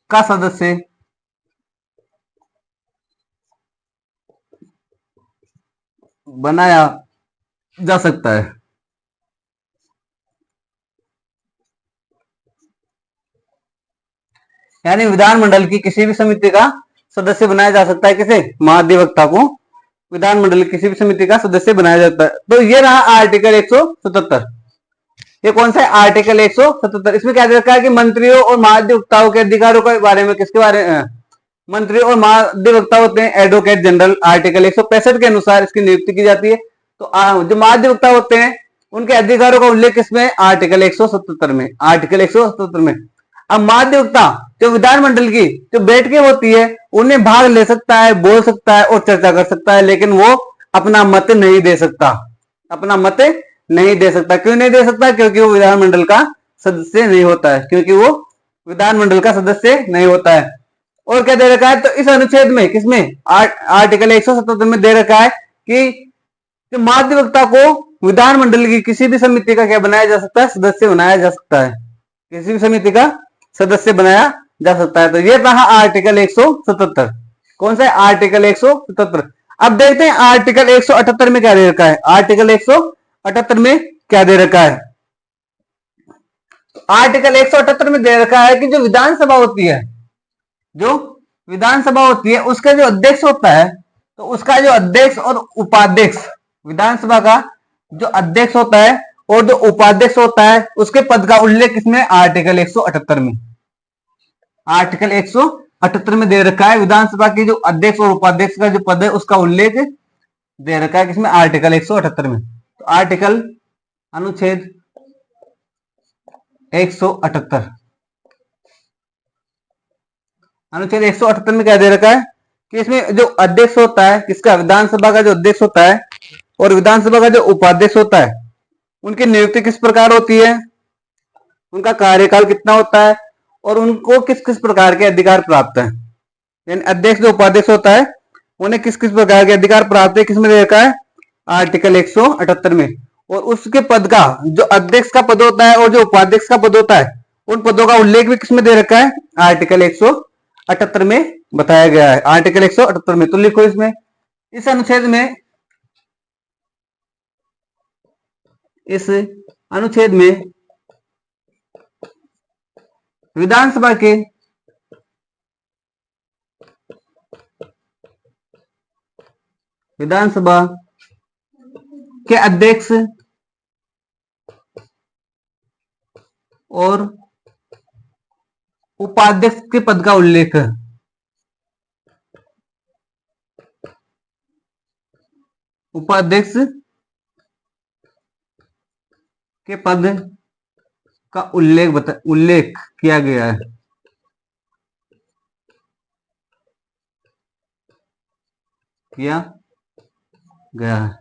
का सदस्य बनाया जा सकता है। यानी विधानमंडल की किसी भी समिति का सदस्य बनाया जा सकता है। किसे? महाधिवक्ता को विधानमंडल की किसी भी समिति का सदस्य बनाया जाता है। तो ये रहा आर्टिकल 177। ये कौन सा है? आर्टिकल 177। इसमें क्या दे रखा है कि मंत्रियों और महाधिवक्ताओं के अधिकारों के बारे में, किसके बारे में? मंत्री और महाधिवक्ता होते हैं एडवोकेट जनरल। आर्टिकल 165 के अनुसार इसकी नियुक्ति की जाती है। तो जो महाधिवक्ता होते हैं उनके अधिकारों का उल्लेख किसमें? आर्टिकल 177 में। आर्टिकल 177 में। अब महाधिवक्ता जो विधानमंडल की जो बैठकें होती है उन्हें भाग ले सकता है, बोल सकता है और चर्चा कर सकता है, लेकिन वो अपना मत नहीं दे सकता। अपना मत नहीं दे सकता। क्यों नहीं दे सकता? क्योंकि वो विधानमंडल का सदस्य नहीं होता है। क्योंकि वो विधानमंडल का सदस्य नहीं होता है। और क्या दे रखा है? तो इस अनुच्छेद में, किसमें? आर्टिकल 177 में दे रखा है कि महाधिवक्ता को विधानमंडल की किसी भी समिति का क्या बनाया जा सकता है? सदस्य बनाया जा सकता है। किसी भी समिति का सदस्य बनाया जा सकता है। तो ये रहा आर्टिकल 177। कौन सा है? आर्टिकल 177। अब देखते हैं आर्टिकल 178 में क्या दे रखा है। आर्टिकल 178 में क्या दे रखा है? तो आर्टिकल 178 में दे रखा है कि जो विधानसभा होती है, जो विधानसभा होती है उसका जो अध्यक्ष होता है, तो उसका जो अध्यक्ष और उपाध्यक्ष, विधानसभा का जो अध्यक्ष होता है और जो उपाध्यक्ष होता है उसके पद का उल्लेख किसमें? आर्टिकल 178 में। आर्टिकल 178 में दे रखा है विधानसभा की जो अध्यक्ष और उपाध्यक्ष का जो पद है उसका उल्लेख दे रखा है किसमें? आर्टिकल 178 में। तो आर्टिकल अनुच्छेद 178। अनुच्छेद 178 में क्या दे रखा है कि इसमें जो अध्यक्ष होता है किसका, विधानसभा का जो अध्यक्ष होता है और विधानसभा का जो उपाध्यक्ष होता है, उनकी नियुक्ति किस प्रकार होती है, उनका कार्यकाल कितना होता है और उनको किस किस प्रकार के अधिकार प्राप्त है। यानी अध्यक्ष जो उपाध्यक्ष होता है उन्हें किस किस प्रकार के अधिकार प्राप्त है, किसमें दे रखा है, आर्टिकल 178 में। और उसके पद का, जो अध्यक्ष का पद होता है और जो उपाध्यक्ष का पद होता है, उन पदों का उल्लेख भी किसमें दे रखा है, आर्टिकल 178 में बताया गया है। आर्टिकल 178 में तो लिखो इसमें, इस अनुच्छेद में, इस अनुच्छेद में विधानसभा के अध्यक्ष और उपाध्यक्ष के पद का उल्लेख, उपाध्यक्ष के पद का उल्लेख किया गया है,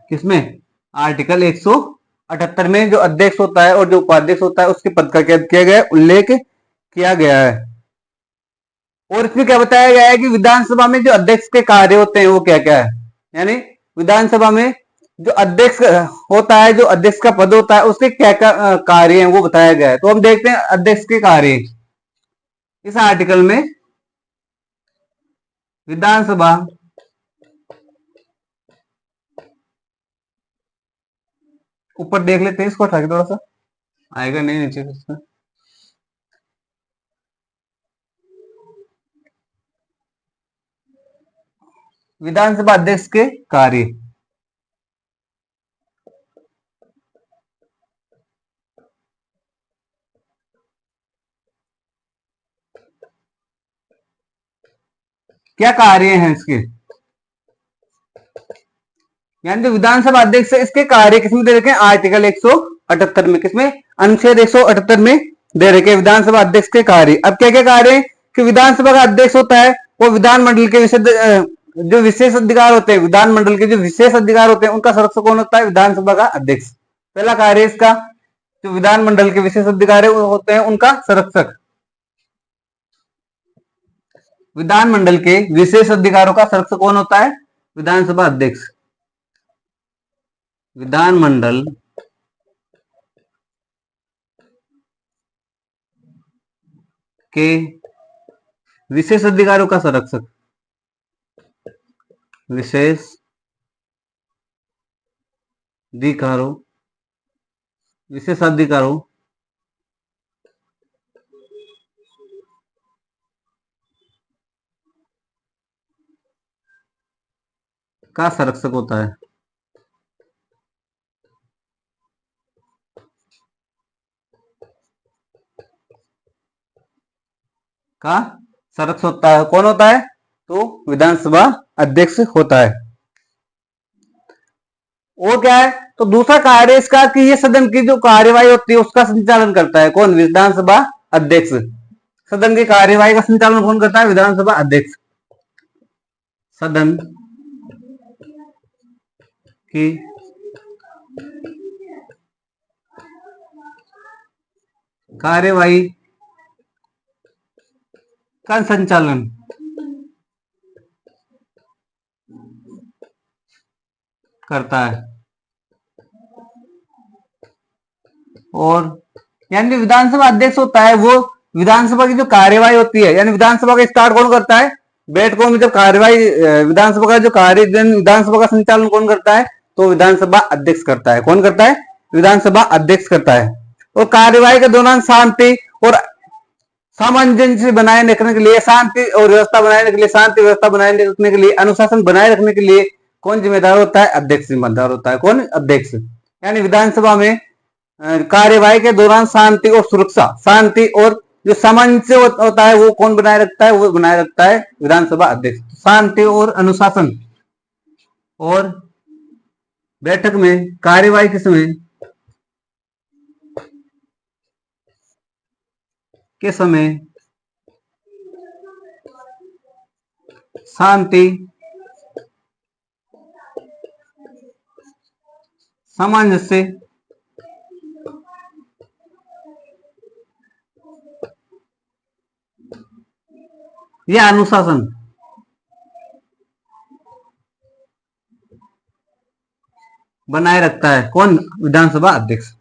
किसमें, आर्टिकल 178 में। जो अध्यक्ष होता है और जो उपाध्यक्ष होता है उसके पद का क्या किया गया है, उल्लेख किया गया है। और इसमें क्या बताया गया है कि विधानसभा में जो अध्यक्ष के कार्य होते हैं वो क्या क्या है, यानी विधानसभा में जो अध्यक्ष होता है, जो अध्यक्ष का पद होता है, उसके क्या क्या कार्य हैं वो बताया गया है। तो हम देखते हैं अध्यक्ष के कार्य इस आर्टिकल में। विधानसभा ऊपर देख लेते हैं, इसको हटा के थोड़ा सा आएगा नहीं नीचे इसमें। विधानसभा अध्यक्ष के कार्य, क्या कार्य हैं इसके, यानी जो विधानसभा अध्यक्ष है इसके कार्य किसमें दे रखे हैं, आर्टिकल 178 में। किसमें, अनुच्छेद 178 में दे रखे हैं विधानसभा अध्यक्ष के कार्य। अब क्या क्या कार्य है कि विधानसभा का अध्यक्ष होता है वो विधानमंडल के जो विशेष अधिकार होते हैं, विधानमंडल के जो विशेष अधिकार होते हैं उनका संरक्षक कौन होता है, विधानसभा का अध्यक्ष। पहला कार्य इसका, जो विधानमंडल के विशेष अधिकार होते हैं उनका संरक्षक, विधानमंडल के विशेष अधिकारों का संरक्षक कौन होता है, विधानसभा अध्यक्ष। विधानमंडल के विशेष अधिकारों का संरक्षक, विशेष अधिकारों का संरक्षक होता है, का संरक्षक होता है। कौन होता है, तो विधानसभा अध्यक्ष होता है। और क्या है, तो दूसरा कार्य इसका कि ये सदन की जो कार्यवाही होती है उसका संचालन करता है। कौन, विधानसभा अध्यक्ष। सदन की कार्यवाही का संचालन कौन करता है, विधानसभा अध्यक्ष। सदन की कार्यवाही का संचालन करता है। और यानी विधानसभा अध्यक्ष होता है वो विधानसभा की जो कार्यवाही होती है, यानी विधानसभा का स्टार्ट कौन करता है, बैठकों में जब कार्यवाही, विधानसभा का जो कार्य, विधानसभा का संचालन कौन करता है, तो विधानसभा अध्यक्ष करता है। कौन करता है, विधानसभा अध्यक्ष करता है। और कार्यवाही के दौरान शांति और सामंजस्य बनाए रखने के लिए, शांति और व्यवस्था बनाए रखने के लिए, शांति व्यवस्था बनाए रखने के लिए, अनुशासन बनाए रखने के लिए कौन जिम्मेदार होता है, अध्यक्ष जिम्मेदार होता है। कौन, अध्यक्ष। यानी विधानसभा में कार्यवाही के दौरान शांति और सुरक्षा, शांति और जो सामंजस्य होता है वो कौन बनाए रखता है, वो बनाए रखता है विधानसभा अध्यक्ष। शांति और अनुशासन और बैठक में, कार्यवाही के समय के समय शांति, सामंजस्य या अनुशासन बनाए रखता है। कौन? विधानसभा अध्यक्ष।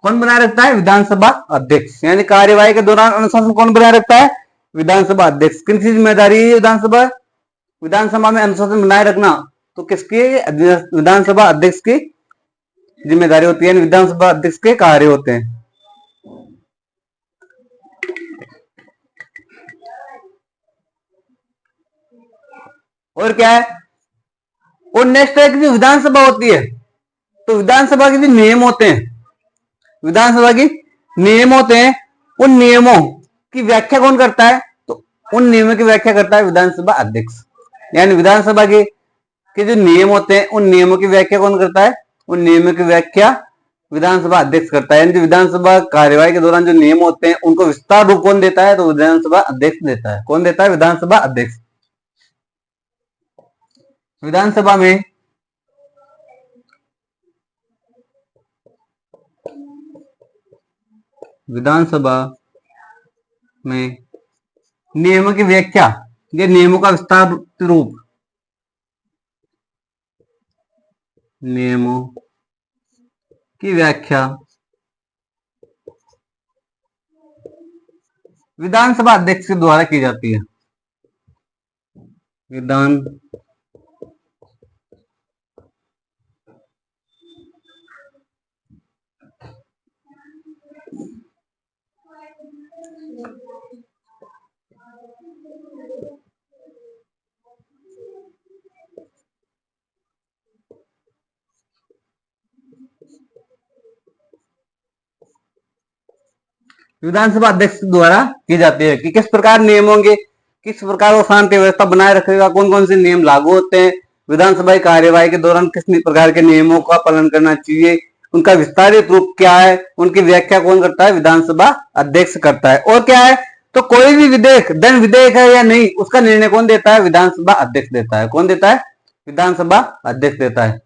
कौन बनाए रखता है? विधानसभा अध्यक्ष। यानी कार्यवाही के दौरान अनुशासन कौन बनाए रखता है? विधानसभा अध्यक्ष। किसकी जिम्मेदारी है विधानसभा विधानसभा में अनुशासन बनाए रखना? तो किसकी? विधानसभा अध्यक्ष की जिम्मेदारी होती है, विधानसभा अध्यक्ष के कार्य होते हैं। और क्या है? और नेक्स्ट है कि जो विधानसभा होती है, तो विधानसभा के जो नियम होते हैं, विधानसभा की नियम होते हैं, उन नियमों की व्याख्या कौन करता है? तो उन नियमों की व्याख्या करता है विधानसभा अध्यक्ष। यानी विधानसभा के जो नियम होते हैं, उन नियमों की व्याख्या कौन करता है? उन नियमों की व्याख्या विधानसभा अध्यक्ष करता है। यानी जो विधानसभा कार्यवाही के दौरान जो नियम होते हैं, उनको विस्तार रूप कौन देता है? तो विधानसभा अध्यक्ष देता है। कौन देता है? विधानसभा अध्यक्ष। विधानसभा में नियमों की व्याख्या, ये नियमों का विस्तार रूप, नियमों की व्याख्या विधानसभा अध्यक्ष के द्वारा की जाती है। विधानसभा अध्यक्ष द्वारा की जाती है कि किस प्रकार नियम होंगे, किस प्रकार वो शांति व्यवस्था बनाए रखेगा, कौन कौन से नियम लागू होते हैं, विधानसभा कार्यवाही के दौरान किस प्रकार के नियमों का पालन करना चाहिए, उनका विस्तारित रूप क्या है, उनकी व्याख्या कौन करता है? विधानसभा अध्यक्ष करता है। और क्या है? तो कोई भी विधेयक धन विधेयक है या नहीं, उसका निर्णय कौन देता है? विधानसभा अध्यक्ष देता है। कौन देता है? विधानसभा अध्यक्ष देता है।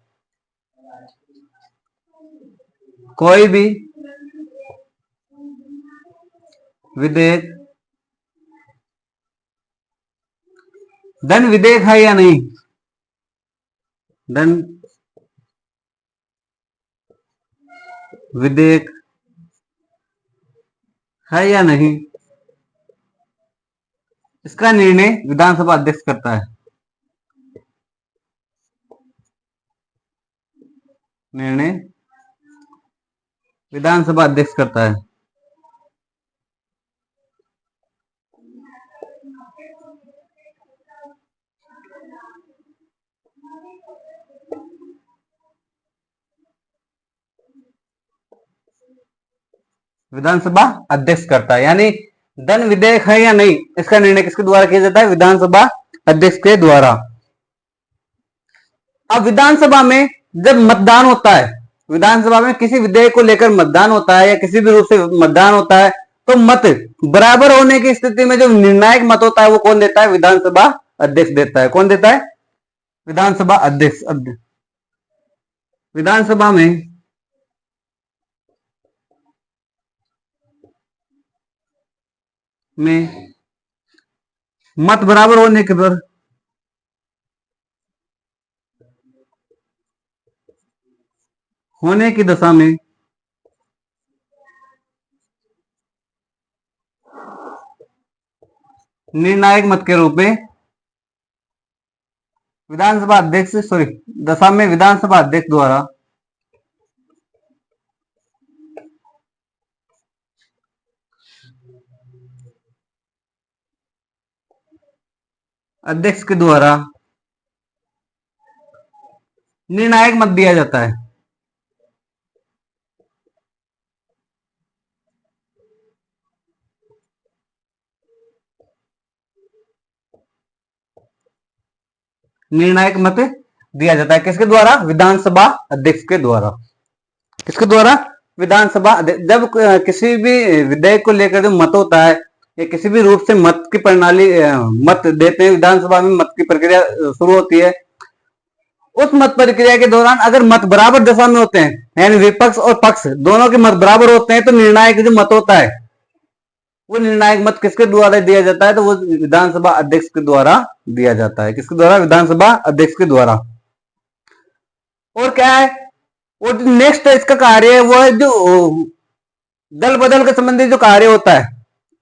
कोई भी विधेयक धन विधेयक है या नहीं, धन विधेयक है या नहीं, इसका निर्णय विधानसभा अध्यक्ष करता है। निर्णय विधानसभा अध्यक्ष करता है। विधानसभा अध्यक्ष करता है। यानी धन विधेयक है या नहीं, इसका निर्णय किसके द्वारा किया जाता है? विधानसभा अध्यक्ष के द्वारा। अब विधानसभा में जब मतदान होता है, विधानसभा में किसी विधेयक को लेकर मतदान होता है या किसी भी रूप से मतदान होता है, तो मत बराबर होने की स्थिति में जो निर्णायक मत होता है वो कौन देता है? विधानसभा अध्यक्ष देता है। कौन देता है? विधानसभा अध्यक्ष। विधानसभा में मत बराबर होने की दशा में निर्णायक मत के रूप में विधानसभा अध्यक्ष दशा में विधानसभा अध्यक्ष द्वारा अध्यक्ष के द्वारा निर्णायक मत दिया जाता है। निर्णायक मत दिया जाता है। किसके द्वारा? विधानसभा अध्यक्ष के द्वारा। किसके द्वारा? विधानसभा अध्यक्ष। जब किसी भी विधेयक को लेकर जो मत होता है या किसी भी रूप से मत की प्रणाली मत देते हैं, विधानसभा में मत की प्रक्रिया शुरू होती है। उस मत प्रक्रिया के दौरान अगर मत बराबर दशा में होते हैं, यानी विपक्ष और पक्ष दोनों के मत बराबर होते हैं, तो निर्णायक जो मत होता है वो निर्णायक मत किसके द्वारा दिया जाता है? तो वो विधानसभा अध्यक्ष के द्वारा दिया जाता है। किसके द्वारा? विधानसभा अध्यक्ष के द्वारा। और क्या है? और जो नेक्स्ट इसका कार्य है वो है जो दल बदल के संबंधी जो कार्य होता है,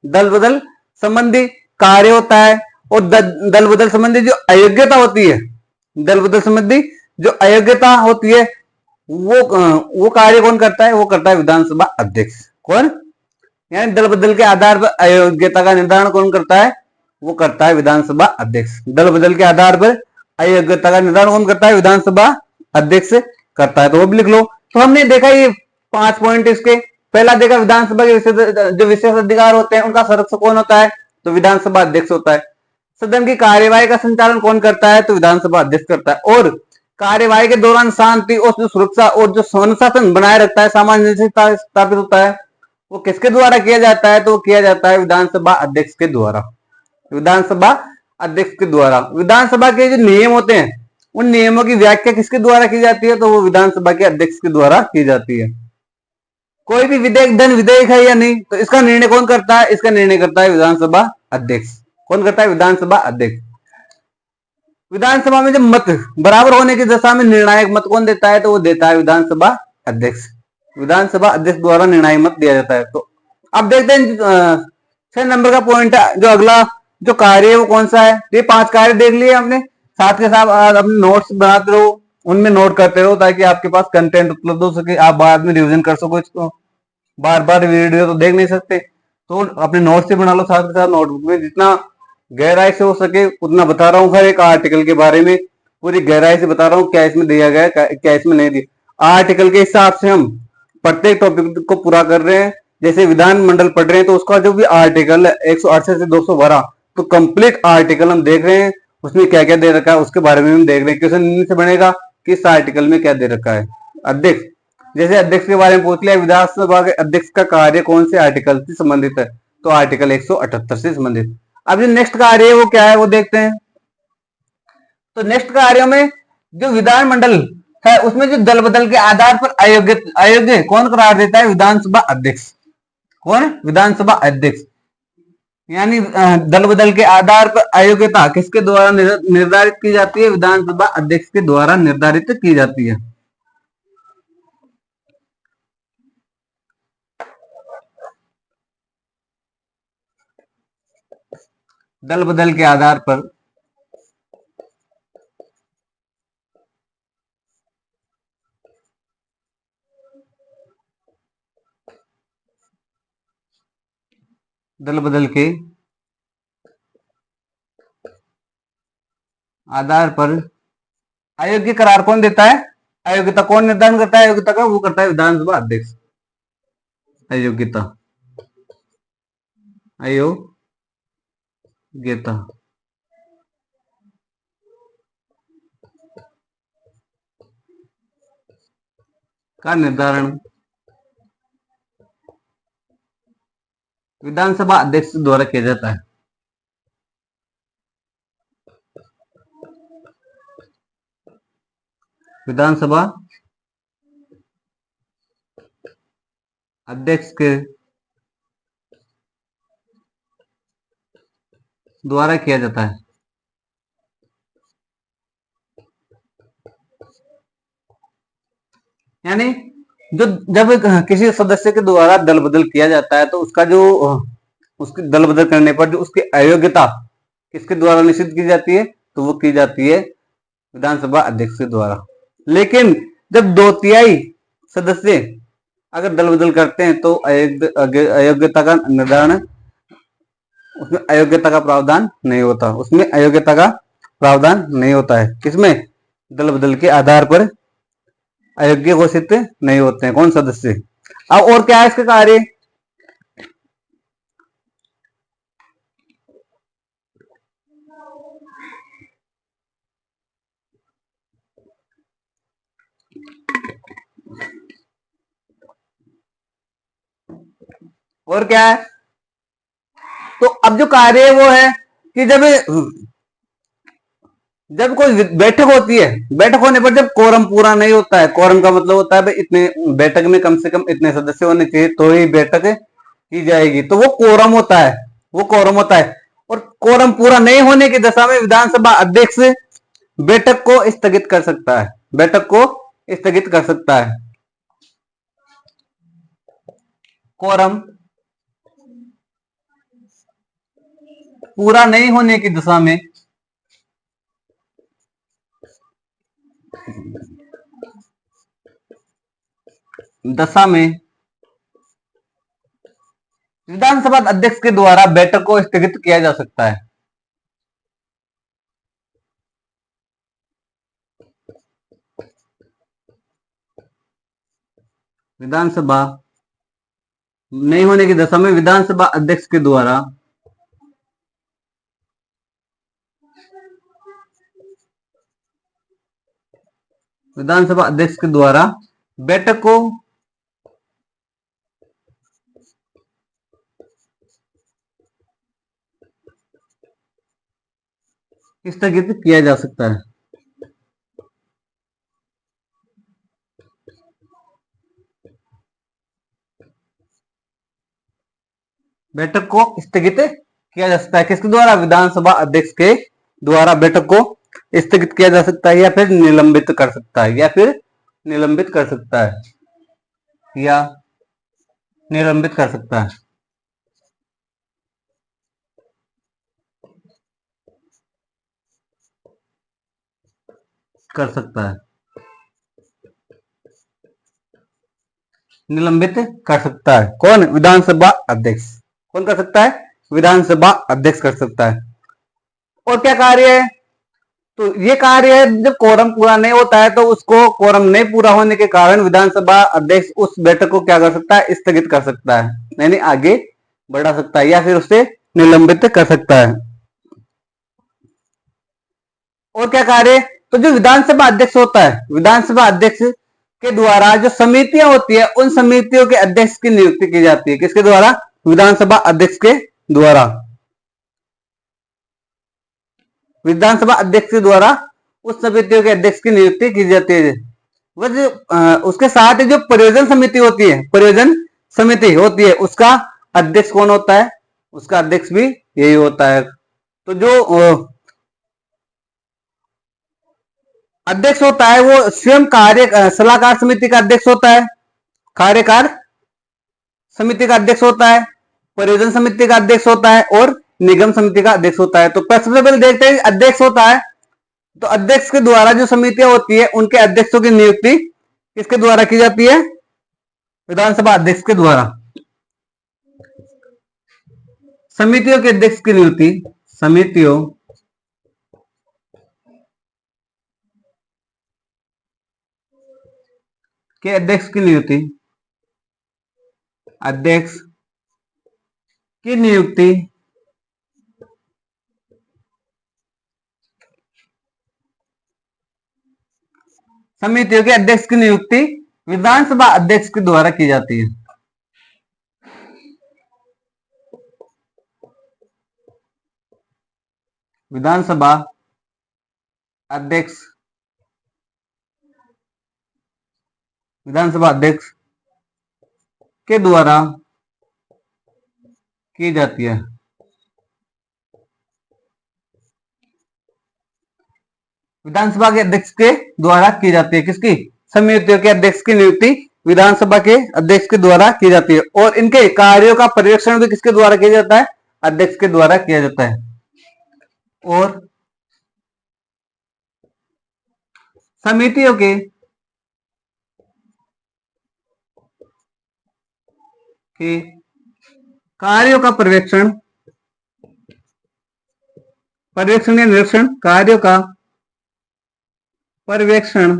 दल बदल संबंधी कार्य होता है। और दल बदल संबंधी जो अयोग्यता होती है, दल बदल संबंधी जो अयोग्यता होती है, वो कार्य कौन करता है? वो करता है विधानसभा अध्यक्ष। कौन? यानी दल बदल के आधार पर अयोग्यता का निर्धारण कौन करता है? वो करता है विधानसभा अध्यक्ष। दल बदल के आधार पर अयोग्यता का निर्धारण कौन करता है? विधानसभा अध्यक्ष करता है। तो वो भी लिख लो। तो हमने देखा ये 5 पॉइंट इसके। पहला देखा विधानसभा के जो विशेष अधिकार होते हैं उनका संरक्षक कौन होता है? तो विधानसभा अध्यक्ष होता है। सदन की कार्यवाही का संचालन कौन करता है? तो विधानसभा अध्यक्ष करता है। और कार्यवाही के दौरान शांति और जो सुरक्षा और जो अनुशासन बनाए रखता है, सामान्य स्थापित होता है, वो किसके द्वारा किया जाता है? तो वो किया जाता है विधानसभा अध्यक्ष के द्वारा। विधानसभा अध्यक्ष के द्वारा। विधानसभा के जो नियम होते हैं उन नियमों की व्याख्या किसके द्वारा की जाती है? तो वो विधानसभा के अध्यक्ष के द्वारा की जाती है। कोई भी विधेयक धन विधेयक है या नहीं, तो इसका निर्णय कौन करता है? इसका निर्णय करता है विधानसभा अध्यक्ष। कौन करता है? विधानसभा अध्यक्ष। विधानसभा में जब मत बराबर होने की दशा में निर्णायक मत कौन देता है? तो वो देता है विधानसभा अध्यक्ष। विधानसभा अध्यक्ष द्वारा निर्णायक मत दिया जाता है। तो अब देखते हैं 6 नंबर का पॉइंट है, जो अगला जो कार्य है वो कौन सा है? ये 5 कार्य देख लिए हमने। साथ के साथ अपने नोट्स बनाते रहो, उनमें नोट करते रहो, ताकि आपके पास कंटेंट उपलब्ध हो सके, आप बाद में रिवीजन कर सको इसको। बार बार वीडियो तो देख नहीं सकते, तो अपने नोट्स से बना लो। साथ के साथ नोटबुक में जितना गहराई से हो सके उतना बता रहा हूँ। हर एक आर्टिकल के बारे में पूरी गहराई से बता रहा हूँ, क्या इसमें दिया गया है, क्या इसमें नहीं दिया। आर्टिकल के हिसाब से हम प्रत्येक टॉपिक को पूरा कर रहे हैं। जैसे विधानमंडल पढ़ रहे हैं तो उसका जो भी आर्टिकल है 168 से 212, तो कंप्लीट आर्टिकल हम देख रहे हैं। उसमें क्या क्या दे रखा है उसके बारे में हम देख रहे हैं। क्वेश्चन से बनेगा किस आर्टिकल में क्या दे रखा है। अध्यक्ष, जैसे अध्यक्ष के बारे में पूछ लिया, विधानसभा के अध्यक्ष का कार्य कौन से आर्टिकल से संबंधित है? तो आर्टिकल 178 से संबंधित। अब जो नेक्स्ट कार्य है वो क्या है वो देखते हैं। तो नेक्स्ट कार्यों में जो विधानमंडल है उसमें जो दल बदल के आधार पर अयोग्य कौन करार देता है? विधानसभा अध्यक्ष। कौन? विधानसभा अध्यक्ष। यानी दल बदल के आधार पर अयोग्यता किसके द्वारा निर्धारित की जाती है? विधानसभा अध्यक्ष के द्वारा निर्धारित की जाती है। दल बदल के आधार पर दल बदल के आधार पर अयोग्य करार कौन देता है? अयोग्यता कौन निर्धारण करता है? अयोग्यता का वो करता है विधानसभा अध्यक्ष। अयोग्यता, अयोग्यता का निर्धारण विधानसभा अध्यक्ष द्वारा किया जाता है। विधानसभा अध्यक्ष के द्वारा किया जाता है। यानी जो जब किसी सदस्य के द्वारा दल बदल किया जाता है तो उसका जो उसके दल बदल करने पर जो उसकी अयोग्यता किसके द्वारा निश्चित की जाती है? तो वो की जाती है विधानसभा अध्यक्ष के द्वारा। लेकिन जब 2/3 सदस्य अगर दल बदल करते हैं तो अयोग्यता का निर्धारण, उसमें अयोग्यता का प्रावधान नहीं होता। उसमें अयोग्यता का प्रावधान नहीं होता है। किसमें? दल बदल के आधार पर अयोग्य घोषित नहीं होते हैं कौन? सदस्य। अब और क्या है इसके कार्य? और क्या है, तो अब जो कार्य है वो है कि जब जब कोई बैठक होती है, बैठक होने पर जब कोरम पूरा नहीं होता है, कोरम का मतलब होता है भाई इतने, बैठक में कम से कम इतने सदस्य होने चाहिए तो ही बैठक की जाएगी, तो वो कोरम होता है, वो कोरम होता है। और कोरम पूरा नहीं होने की दशा में विधानसभा अध्यक्ष बैठक को स्थगित कर सकता है, बैठक को स्थगित कर सकता है। कोरम पूरा नहीं होने की दशा में विधानसभा अध्यक्ष के द्वारा बैठक को स्थगित किया जा सकता है। विधानसभा नहीं होने की दशा में विधानसभा अध्यक्ष के द्वारा बैठक को स्थगित किया जा सकता है। बैठक को स्थगित किया जा सकता है किसके द्वारा, विधानसभा अध्यक्ष के द्वारा बैठक को स्थगित किया जा सकता है, या फिर निलंबित कर सकता है, या फिर निलंबित कर सकता है, या निलंबित कर सकता है, कर सकता है, निलंबित कर सकता है। कौन, विधानसभा अध्यक्ष। कौन कर सकता है, विधानसभा अध्यक्ष कर सकता है। और क्या कार्य है, तो ये कार्य है जब कोरम पूरा नहीं होता है तो उसको, कोरम नहीं पूरा होने के कारण विधानसभा अध्यक्ष उस बैठक को क्या कर सकता है, स्थगित कर सकता है, यानी आगे बढ़ा सकता है, या फिर उसे निलंबित कर सकता है। और क्या कार्य, तो जो विधानसभा अध्यक्ष होता है, विधानसभा अध्यक्ष के द्वारा जो समितियां होती है उन समितियों के अध्यक्ष की नियुक्ति की जाती है, किसके द्वारा, विधानसभा अध्यक्ष के द्वारा, विधानसभा अध्यक्ष के द्वारा उस समितियों के अध्यक्ष की नियुक्ति की जाती है। वह जो उसके साथ ही जो परियोजना समिति होती है, परियोजना समिति होती है, उसका अध्यक्ष कौन होता है, उसका अध्यक्ष भी यही होता है। तो जो अध्यक्ष होता है वो स्वयं कार्य सलाहकार समिति का अध्यक्ष होता है, कार्यकार समिति का अध्यक्ष होता है, परियोजना समिति का अध्यक्ष होता है, और निगम समिति का अध्यक्ष होता है। तो सबसे पहले देखते हैं अध्यक्ष होता है, तो अध्यक्ष के द्वारा जो समितियां होती है उनके अध्यक्षों की नियुक्ति किसके द्वारा की जाती है, विधानसभा अध्यक्ष के द्वारा। समितियों के अध्यक्ष की नियुक्ति, समितियों के अध्यक्ष की नियुक्ति, अध्यक्ष की नियुक्ति समितियों के अध्यक्ष की नियुक्ति विधानसभा अध्यक्ष के द्वारा की जाती है। विधानसभा अध्यक्ष, विधानसभा अध्यक्ष के द्वारा की जाती है। विधानसभा के अध्यक्ष के द्वारा की जाती है, किसकी, समितियों के अध्यक्ष की नियुक्ति विधानसभा के अध्यक्ष के द्वारा की जाती है। और इनके कार्यों का पर्यवेक्षण भी किसके द्वारा किया जाता है, अध्यक्ष के द्वारा किया जाता है। और समितियों के कार्यों का पर्यवेक्षण, पर्यवेक्षण या निरीक्षण, कार्यों का पर्यवेक्षण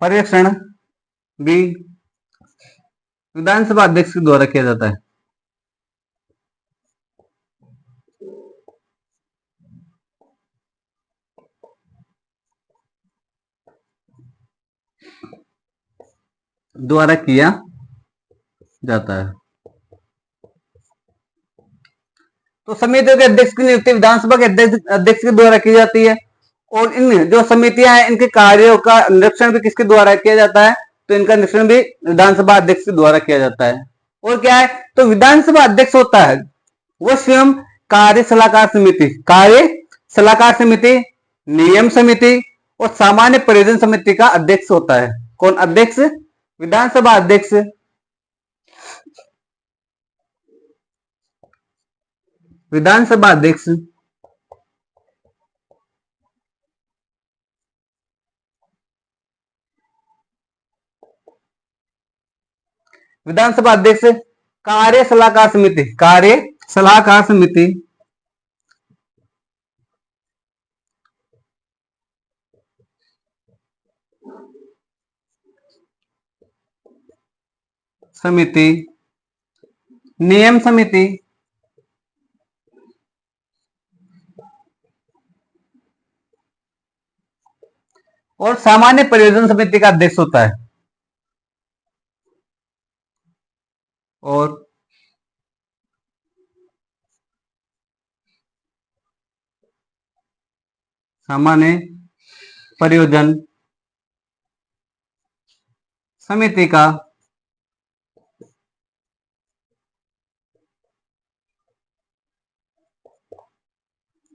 पर्यवेक्षण भी विधानसभा अध्यक्ष के द्वारा किया जाता है। द्वारा किया जाता है। तो समितियों के अध्यक्ष की नियुक्ति विधानसभा के अध्यक्ष के द्वारा की जाती है। और इन जो समितियां हैं इनके कार्यों का निरीक्षण भी किसके द्वारा किया जाता है? तो इनका निरीक्षण भी विधानसभा अध्यक्ष के द्वारा किया जाता है। और क्या है? तो विधानसभा अध्यक्ष होता है वो स्वयं कार्य सलाहकार समिति, नियम समिति और सामान्य परियोजना समिति का अध्यक्ष होता है। कौन अध्यक्ष? विधानसभा अध्यक्ष। विधानसभा अध्यक्ष। विधानसभा अध्यक्ष कार्य सलाहकार समिति नियम समिति और सामान्य परियोजना समिति का अध्यक्ष होता है। और सामान्य परियोजना समिति का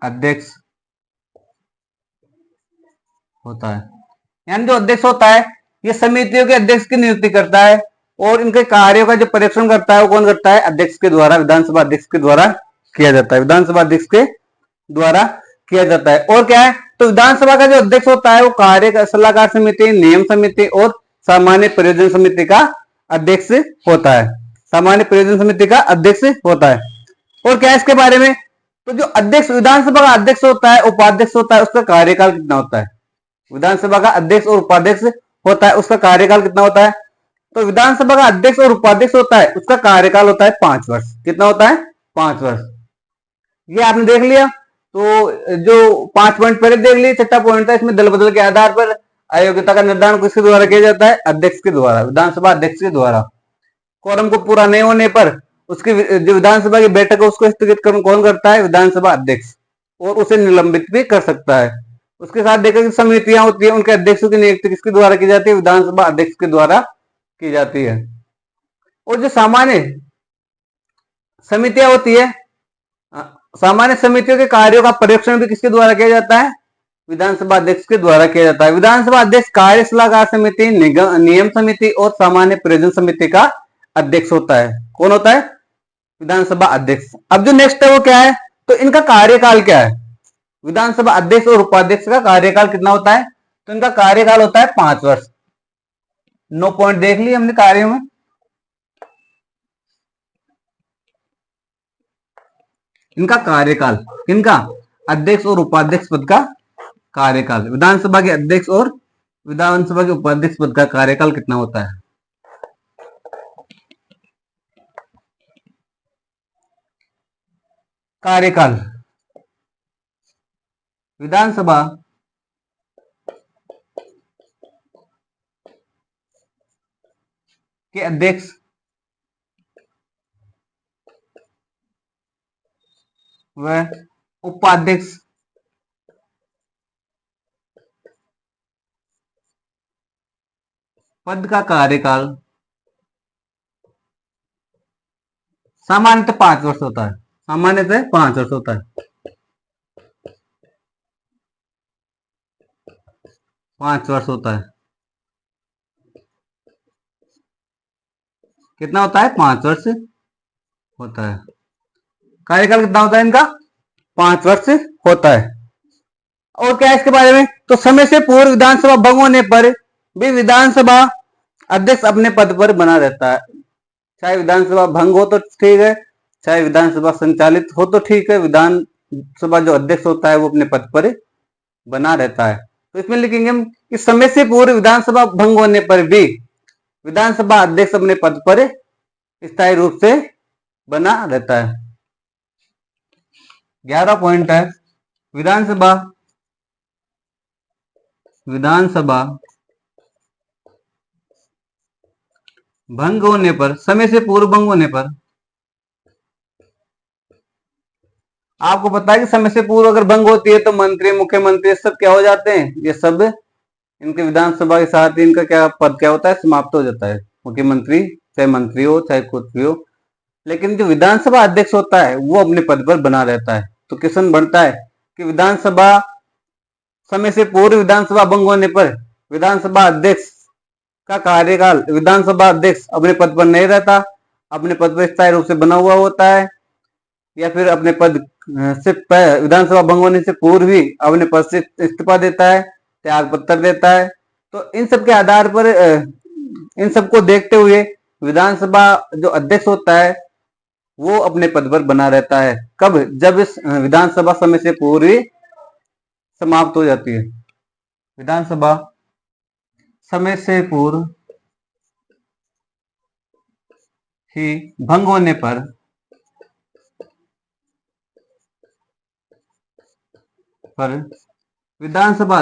अध्यक्ष होता है। यानी जो अध्यक्ष होता है ये समितियों के अध्यक्ष की नियुक्ति करता है और इनके कार्यों का जो परीक्षण करता है वो कौन करता है? अध्यक्ष के द्वारा, विधानसभा अध्यक्ष के द्वारा किया जाता है। विधानसभा अध्यक्ष के द्वारा किया जाता है। और क्या है? तो विधानसभा का जो अध्यक्ष होता है वो कार्य सलाहकार समिति, नियम समिति और सामान्य परियोजना समिति का अध्यक्ष होता है। सामान्य परियोजना समिति का अध्यक्ष होता है। और क्या है इसके बारे में? तो जो अध्यक्ष विधानसभा का अध्यक्ष होता है, उपाध्यक्ष होता है, उसका कार्यकाल कितना होता है? विधानसभा का अध्यक्ष और उपाध्यक्ष होता है, उसका कार्यकाल कितना होता है? तो विधानसभा का अध्यक्ष और उपाध्यक्ष होता है, उसका कार्यकाल होता है 5 वर्ष। कितना होता है? 5 वर्ष। ये आपने देख लिया। तो जो 5 पॉइंट पहले देख लिए, छठा पॉइंट था इसमें दल बदल के आधार पर अयोग्यता का निर्धारण किसके द्वारा किया जाता है? अध्यक्ष के द्वारा, विधानसभा अध्यक्ष के द्वारा। कोरम को पूरा नहीं होने पर उसकी जो विधानसभा की बैठक है उसको स्थगित कौन करता है? विधानसभा अध्यक्ष। और उसे निलंबित भी कर सकता है। उसके साथ देखा कि समितियां होती है उनके अध्यक्षों की नियुक्ति किसके द्वारा की जाती है? विधानसभा अध्यक्ष के द्वारा की जाती है। और जो सामान्य समितियां होती है, सामान्य समितियों के कार्यों का परीक्षण भी किसके द्वारा किया जाता है? विधानसभा अध्यक्ष के द्वारा किया जाता है। विधानसभा अध्यक्ष कार्य सलाहकार समिति, नियम समिति और सामान्य परियोजना समिति का अध्यक्ष होता है। कौन होता है? विधानसभा अध्यक्ष। अब जो नेक्स्ट है वो क्या है? तो इनका कार्यकाल क्या है? विधानसभा अध्यक्ष और उपाध्यक्ष का कार्यकाल कितना होता है? तो इनका कार्यकाल होता है 5 वर्ष। 9 पॉइंट देख लिए हमने कार्यों में। इनका कार्यकाल, किनका? अध्यक्ष और उपाध्यक्ष पद का कार्यकाल। विधानसभा के अध्यक्ष और विधानसभा के उपाध्यक्ष पद का कार्यकाल कितना होता है? कार्यकाल विधानसभा के अध्यक्ष व उपाध्यक्ष पद का कार्यकाल सामान्यतः 5 वर्ष होता है। सामान्यतः 5 वर्ष होता है। 5 वर्ष होता है। कितना होता है? 5 वर्ष होता है। कार्यकाल कितना होता है इनका? 5 वर्ष होता है। और क्या है इसके बारे में? तो समय से पूर्व विधानसभा भंग होने पर भी विधानसभा अध्यक्ष अपने पद पर बना रहता है। चाहे विधानसभा भंग हो तो ठीक है, चाहे विधानसभा संचालित हो तो ठीक है, विधानसभा जो अध्यक्ष होता है वो अपने पद पर बना रहता है। तो इसमें लिखेंगे हम कि समय से पूर्व विधानसभा भंग होने पर भी विधानसभा अध्यक्ष अपने पद पर स्थायी रूप से बना रहता है। 11 पॉइंट है विधानसभा भंग होने पर, समय से पूर्व भंग होने पर, आपको पता है कि समय से पूर्व अगर भंग होती है तो मंत्री, मुख्यमंत्री सब क्या हो जाते हैं, ये सब इनके विधानसभा के साथ ही इनका क्या पद क्या होता है, समाप्त हो जाता है। मुख्यमंत्री चाहे मंत्री हो चाहे कुछ भी हो, लेकिन जो विधानसभा अध्यक्ष होता है वो अपने पद पर बना रहता है। तो क्वेश्चन बनता है कि विधानसभा समय से पूर्व विधानसभा भंग होने पर विधानसभा अध्यक्ष का कार्यकाल, विधानसभा अध्यक्ष अपने पद पर नहीं रहता, अपने पद पर स्थायी रूप से बना हुआ होता है, या फिर अपने पद से विधानसभा भंग होने से पूर्व ही अपने पद से इस्तीफा देता है, त्याग पत्र देता है। तो इन सब के आधार पर इन सबको देखते हुए विधानसभा जो अध्यक्ष होता है वो अपने पद पर बना रहता है। कब? जब इस विधानसभा समय से पूर्व ही समाप्त हो जाती है। विधानसभा समय से पूर्व ही भंग होने पर विधानसभा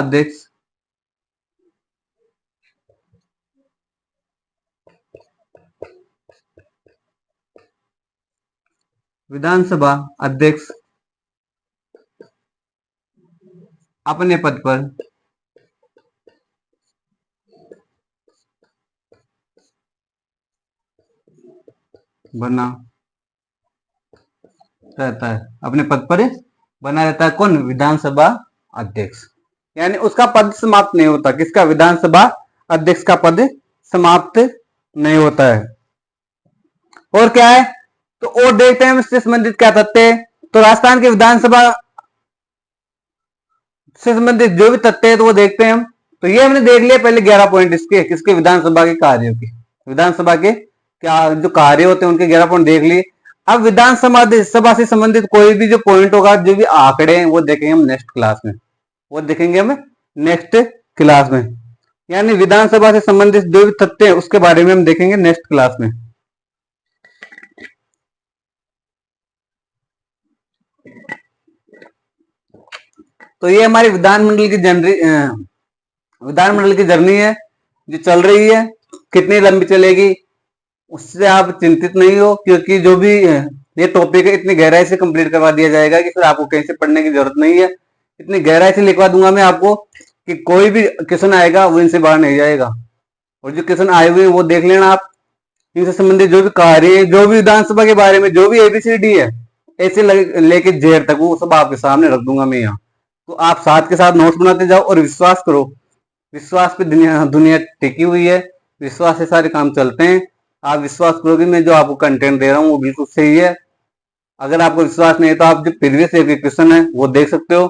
अध्यक्ष अपने पद पर बना रहता है, अपने पद पर बना रहता है। कौन? विधानसभा अध्यक्ष। यानी उसका पद समाप्त नहीं होता। किसका? विधानसभा अध्यक्ष का पद समाप्त नहीं होता है। और क्या है? तो और देखते हैं इससे संबंधित क्या तथ्य है। तो राजस्थान के विधानसभा से संबंधित जो भी तथ्य है तो वो देखते हैं हम। तो ये हमने देख लिया पहले 11 पॉइंट इसके, किसके? विधानसभा के कार्यों के, विधानसभा के क्या जो कार्य होते हैं उनके 11 पॉइंट देख लिए। अब विधानसभा सभा से संबंधित कोई भी जो पॉइंट होगा, जो भी आंकड़े हैं वो देखेंगे हम नेक्स्ट क्लास में, वो देखेंगे हम नेक्स्ट क्लास में। यानी विधानसभा से संबंधित जो भी तथ्य है उसके बारे में हम देखेंगे नेक्स्ट क्लास में। तो ये हमारी विधानमंडल की जर्नी है जो चल रही है। कितनी लंबी चलेगी उससे आप चिंतित नहीं हो, क्योंकि जो भी ये टॉपिक है इतनी गहराई से कंप्लीट करवा दिया जाएगा कि फिर आपको कहीं से पढ़ने की जरूरत नहीं है। इतनी गहराई से लिखवा दूंगा मैं आपको कि कोई भी क्वेश्चन आएगा वो इनसे बाहर नहीं जाएगा। और जो क्वेश्चन आए हुए वो देख लेना आप। इनसे संबंधित जो भी कार्य है, जो भी विधानसभा के बारे में जो भी एबीसीडी है, ऐसे लेके जेड तक वो सब आपके सामने रख दूंगा मैं यहाँ। तो आप साथ के साथ नोट्स बनाते जाओ और विश्वास करो, विश्वास पे दुनिया टिकी हुई है, विश्वास से सारे काम चलते हैं। आप विश्वास करोगे मैं जो आपको कंटेंट दे रहा हूँ वो बिल्कुल सही है। अगर आपको विश्वास नहीं है तो आप जो प्रीवियस क्वेश्चन है वो देख सकते हो,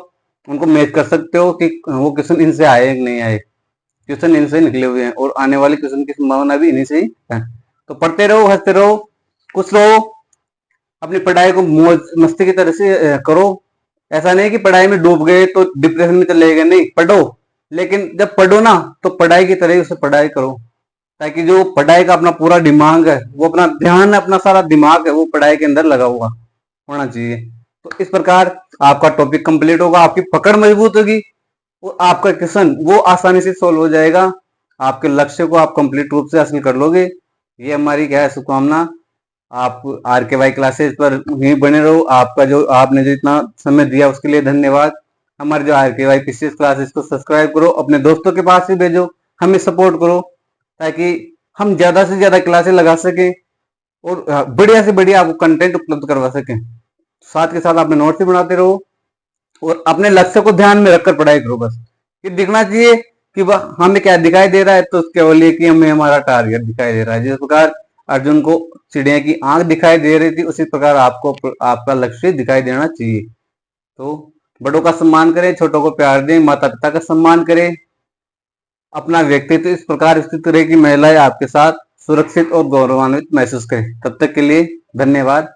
उनको मैच कर सकते हो कि वो क्वेश्चन इनसे आए कि नहीं आए। क्वेश्चन इनसे निकले हुए हैं और आने वाले क्वेश्चन की संभावना भी इन्हीं से ही है। तो पढ़ते रहो, हंसते रहो, खुश रहो, अपनी पढ़ाई को मौज मस्ती की तरह से करो। ऐसा नहीं कि पढ़ाई में डूब गए तो डिप्रेशन में चले गए, नहीं, पढ़ो, लेकिन जब पढ़ो ना तो पढ़ाई की तरह उसे पढ़ाई करो, ताकि जो पढ़ाई का अपना पूरा दिमाग है, वो अपना ध्यान, अपना सारा दिमाग है वो पढ़ाई के अंदर लगा हुआ होना चाहिए। तो इस प्रकार आपका टॉपिक कंप्लीट होगा, आपकी पकड़ मजबूत होगी और आपका क्वेश्चन वो आसानी से सोल्व हो जाएगा। आपके लक्ष्य को आप कंप्लीट रूप से हासिल कर लोगे। ये हमारी क्या है शुभकामना। आप RKY क्लासेस पर ही बने रहो। आपका जो आपने जो इतना समय दिया उसके लिए धन्यवाद। हमारे जो RKY PCS क्लासेस को सब्सक्राइब करो, अपने दोस्तों के पास भी भेजो, हमें सपोर्ट करो, ताकि हम ज्यादा से ज्यादा क्लासेस लगा सकें और बढ़िया से बढ़िया आपको कंटेंट उपलब्ध करवा सकें। साथ के साथ अपने नोट्स भी बनाते रहो और अपने लक्ष्य को ध्यान में रखकर पढ़ाई करो। बस ये दिखना चाहिए कि हमें क्या दिखाई दे रहा है, तो उसके बोलिए कि हमें हमारा टारगेट दिखाई दे रहा है। जिस प्रकार अर्जुन को चिड़िया की आंख दिखाई दे रही थी, उसी प्रकार आपको आपका लक्ष्य दिखाई देना चाहिए। तो बड़ों का सम्मान करें, छोटों को प्यार दें, माता पिता का सम्मान करें, अपना व्यक्तित्व इस प्रकार स्थित रहे कि महिलाएं आपके साथ सुरक्षित और गौरवान्वित महसूस करें। तब तक के लिए धन्यवाद।